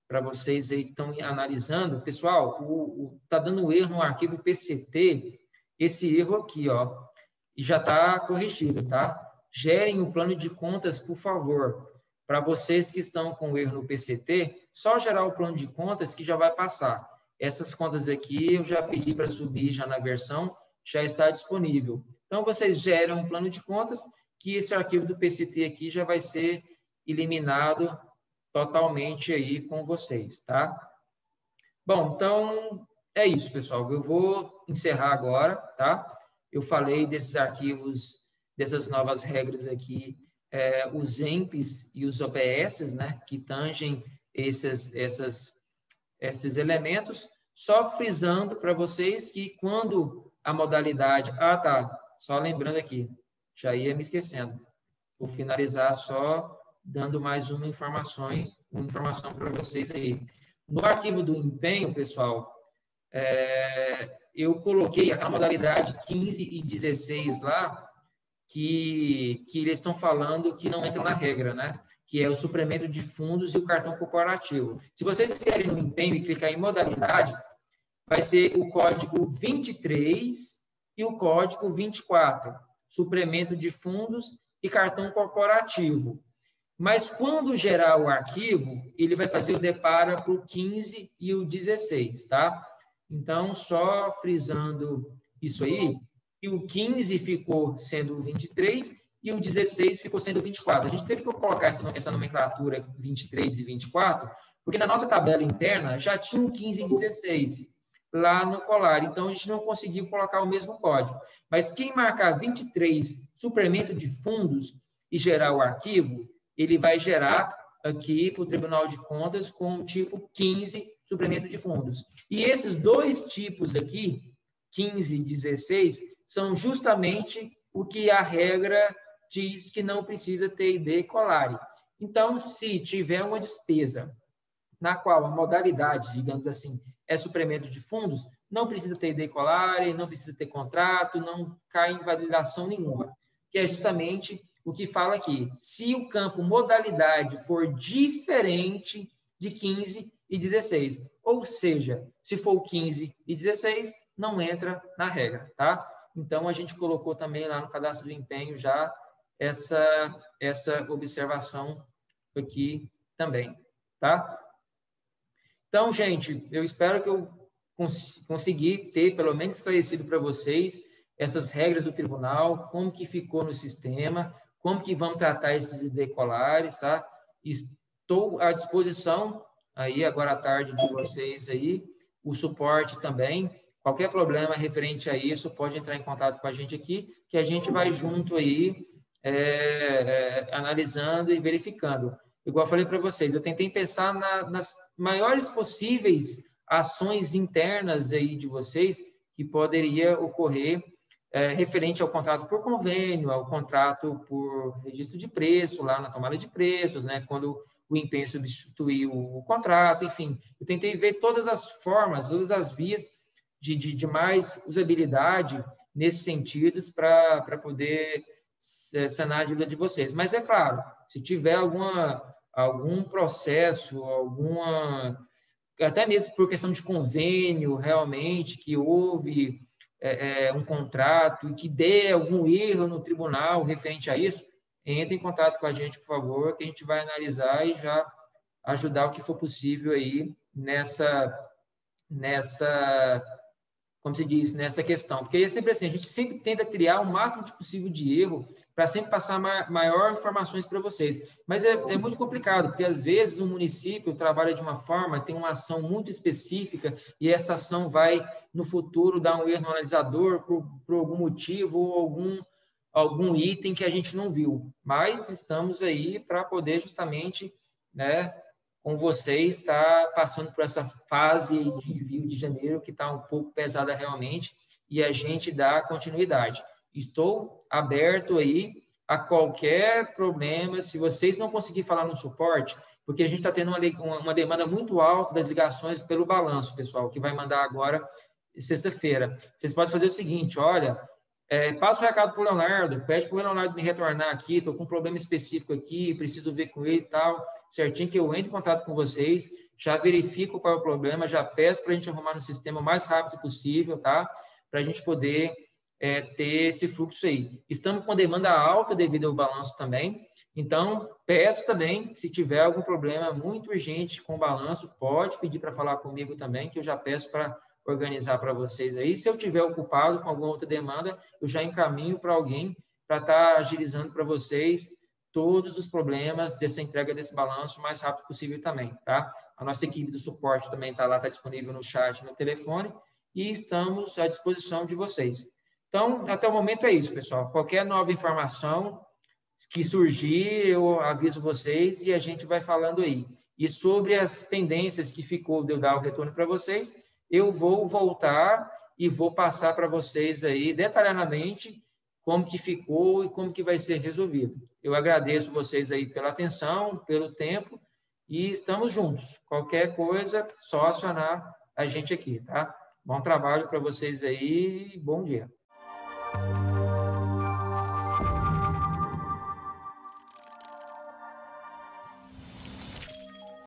para vocês aí que estão analisando, pessoal, está dando erro no arquivo PCT, esse erro aqui, ó, e já está corrigido, tá? Gerem o plano de contas, por favor. Para vocês que estão com erro no PCT, só gerar o plano de contas que já vai passar. Essas contas aqui eu já pedi para subir já na versão, já está disponível. Então, vocês geram um plano de contas que esse arquivo do PCT aqui já vai ser eliminado totalmente aí com vocês, tá? Bom, então é isso, pessoal. Eu vou encerrar agora, tá? Eu falei desses arquivos, dessas novas regras aqui, os EMPs e os OBS, né? Que tangem esses elementos, só frisando para vocês que quando a modalidade... Ah, tá. Só lembrando aqui, já ia me esquecendo. Vou finalizar só dando mais uma informação para vocês aí. No arquivo do empenho, pessoal, eu coloquei aquela modalidade 15 e 16 lá, que eles estão falando que não entra na regra, né? Que é o suplemento de fundos e o cartão corporativo. Se vocês vierem no empenho e clicar em modalidade, vai ser o código 23 e o código 24, suplemento de fundos e cartão corporativo. Mas quando gerar o arquivo, ele vai fazer o depara para o 15 e o 16, tá? Então, só frisando isso aí, e o 15 ficou sendo o 23 e o 16 ficou sendo o 24. A gente teve que colocar essa nomenclatura 23 e 24, porque na nossa tabela interna já tinha o 15 e 16 lá no Colare, então a gente não conseguiu colocar o mesmo código. Mas quem marcar 23 suplemento de fundos e gerar o arquivo, ele vai gerar aqui para o Tribunal de Contas com o tipo 15, suplemento de fundos. E esses 2 tipos aqui, 15 e 16, são justamente o que a regra diz que não precisa ter ID Colare. Então, se tiver uma despesa na qual a modalidade, digamos assim, é suplemento de fundos, não precisa ter ID Colare, não precisa ter contrato, não cai em validação nenhuma, que é justamente o que fala aqui. Se o campo modalidade for diferente de 15 e 16, ou seja, se for 15 e 16, não entra na regra, tá? Então, a gente colocou também lá no cadastro do empenho já essa observação aqui também, tá? Então, gente, eu espero que eu consegui ter pelo menos esclarecido para vocês essas regras do tribunal, como que ficou no sistema, como que vamos tratar esses decolares, tá? Estou à disposição aí agora à tarde de vocês aí, o suporte também. Qualquer problema referente a isso, pode entrar em contato com a gente aqui, que a gente vai junto aí, analisando e verificando. Igual eu falei para vocês, eu tentei pensar nas maiores possíveis ações internas aí de vocês que poderia ocorrer referente ao contrato por convênio, ao contrato por registro de preço, lá na tomada de preços, né, quando o empenho substituiu o contrato, enfim. Eu tentei ver todas as formas, todas as vias de mais usabilidade nesses sentidos para poder sanar a dívida de vocês. Mas, é claro, se tiver algum processo, até mesmo por questão de convênio, realmente, que houve um contrato e que dê algum erro no tribunal referente a isso, entre em contato com a gente, por favor, que a gente vai analisar e já ajudar o que for possível aí nessa como se diz, nessa questão. Porque é sempre assim, a gente sempre tenta criar o máximo possível de erro para sempre passar maior informações para vocês. Mas é muito complicado, porque às vezes o município trabalha de uma forma, tem uma ação muito específica e essa ação vai, no futuro, dar um erro no analisador por algum motivo ou algum item que a gente não viu. Mas estamos aí para poder justamente, né, com vocês, está passando por essa fase de Rio de Janeiro que está um pouco pesada realmente e a gente dá continuidade. Estou aberto aí a qualquer problema. Se vocês não conseguirem falar no suporte, porque a gente está tendo uma demanda muito alta das ligações pelo balanço, pessoal, que vai mandar agora sexta-feira. Vocês podem fazer o seguinte, olha, passa o recado para o Leonardo, pede para o Leonardo me retornar aqui, estou com um problema específico aqui, preciso ver com ele e tal, certinho, que eu entre em contato com vocês, já verifico qual é o problema, já peço para a gente arrumar no sistema o mais rápido possível, tá? Para a gente poder ter esse fluxo aí. Estamos com demanda alta devido ao balanço também, então peço também, se tiver algum problema muito urgente com o balanço, pode pedir para falar comigo também, que eu já peço para organizar para vocês aí. Se eu tiver ocupado com alguma outra demanda, eu já encaminho para alguém para estar agilizando para vocês todos os problemas dessa entrega desse balanço o mais rápido possível também, tá? A nossa equipe do suporte também está lá, está disponível no chat, no telefone, e estamos à disposição de vocês. Então, até o momento é isso, pessoal. Qualquer nova informação que surgir, eu aviso vocês e a gente vai falando aí. E sobre as pendências que ficou de eu dar o retorno para vocês, eu vou voltar e vou passar para vocês aí detalhadamente como que ficou e como que vai ser resolvido. Eu agradeço vocês aí pela atenção, pelo tempo e estamos juntos. Qualquer coisa, só acionar a gente aqui, tá? Bom trabalho para vocês aí e bom dia.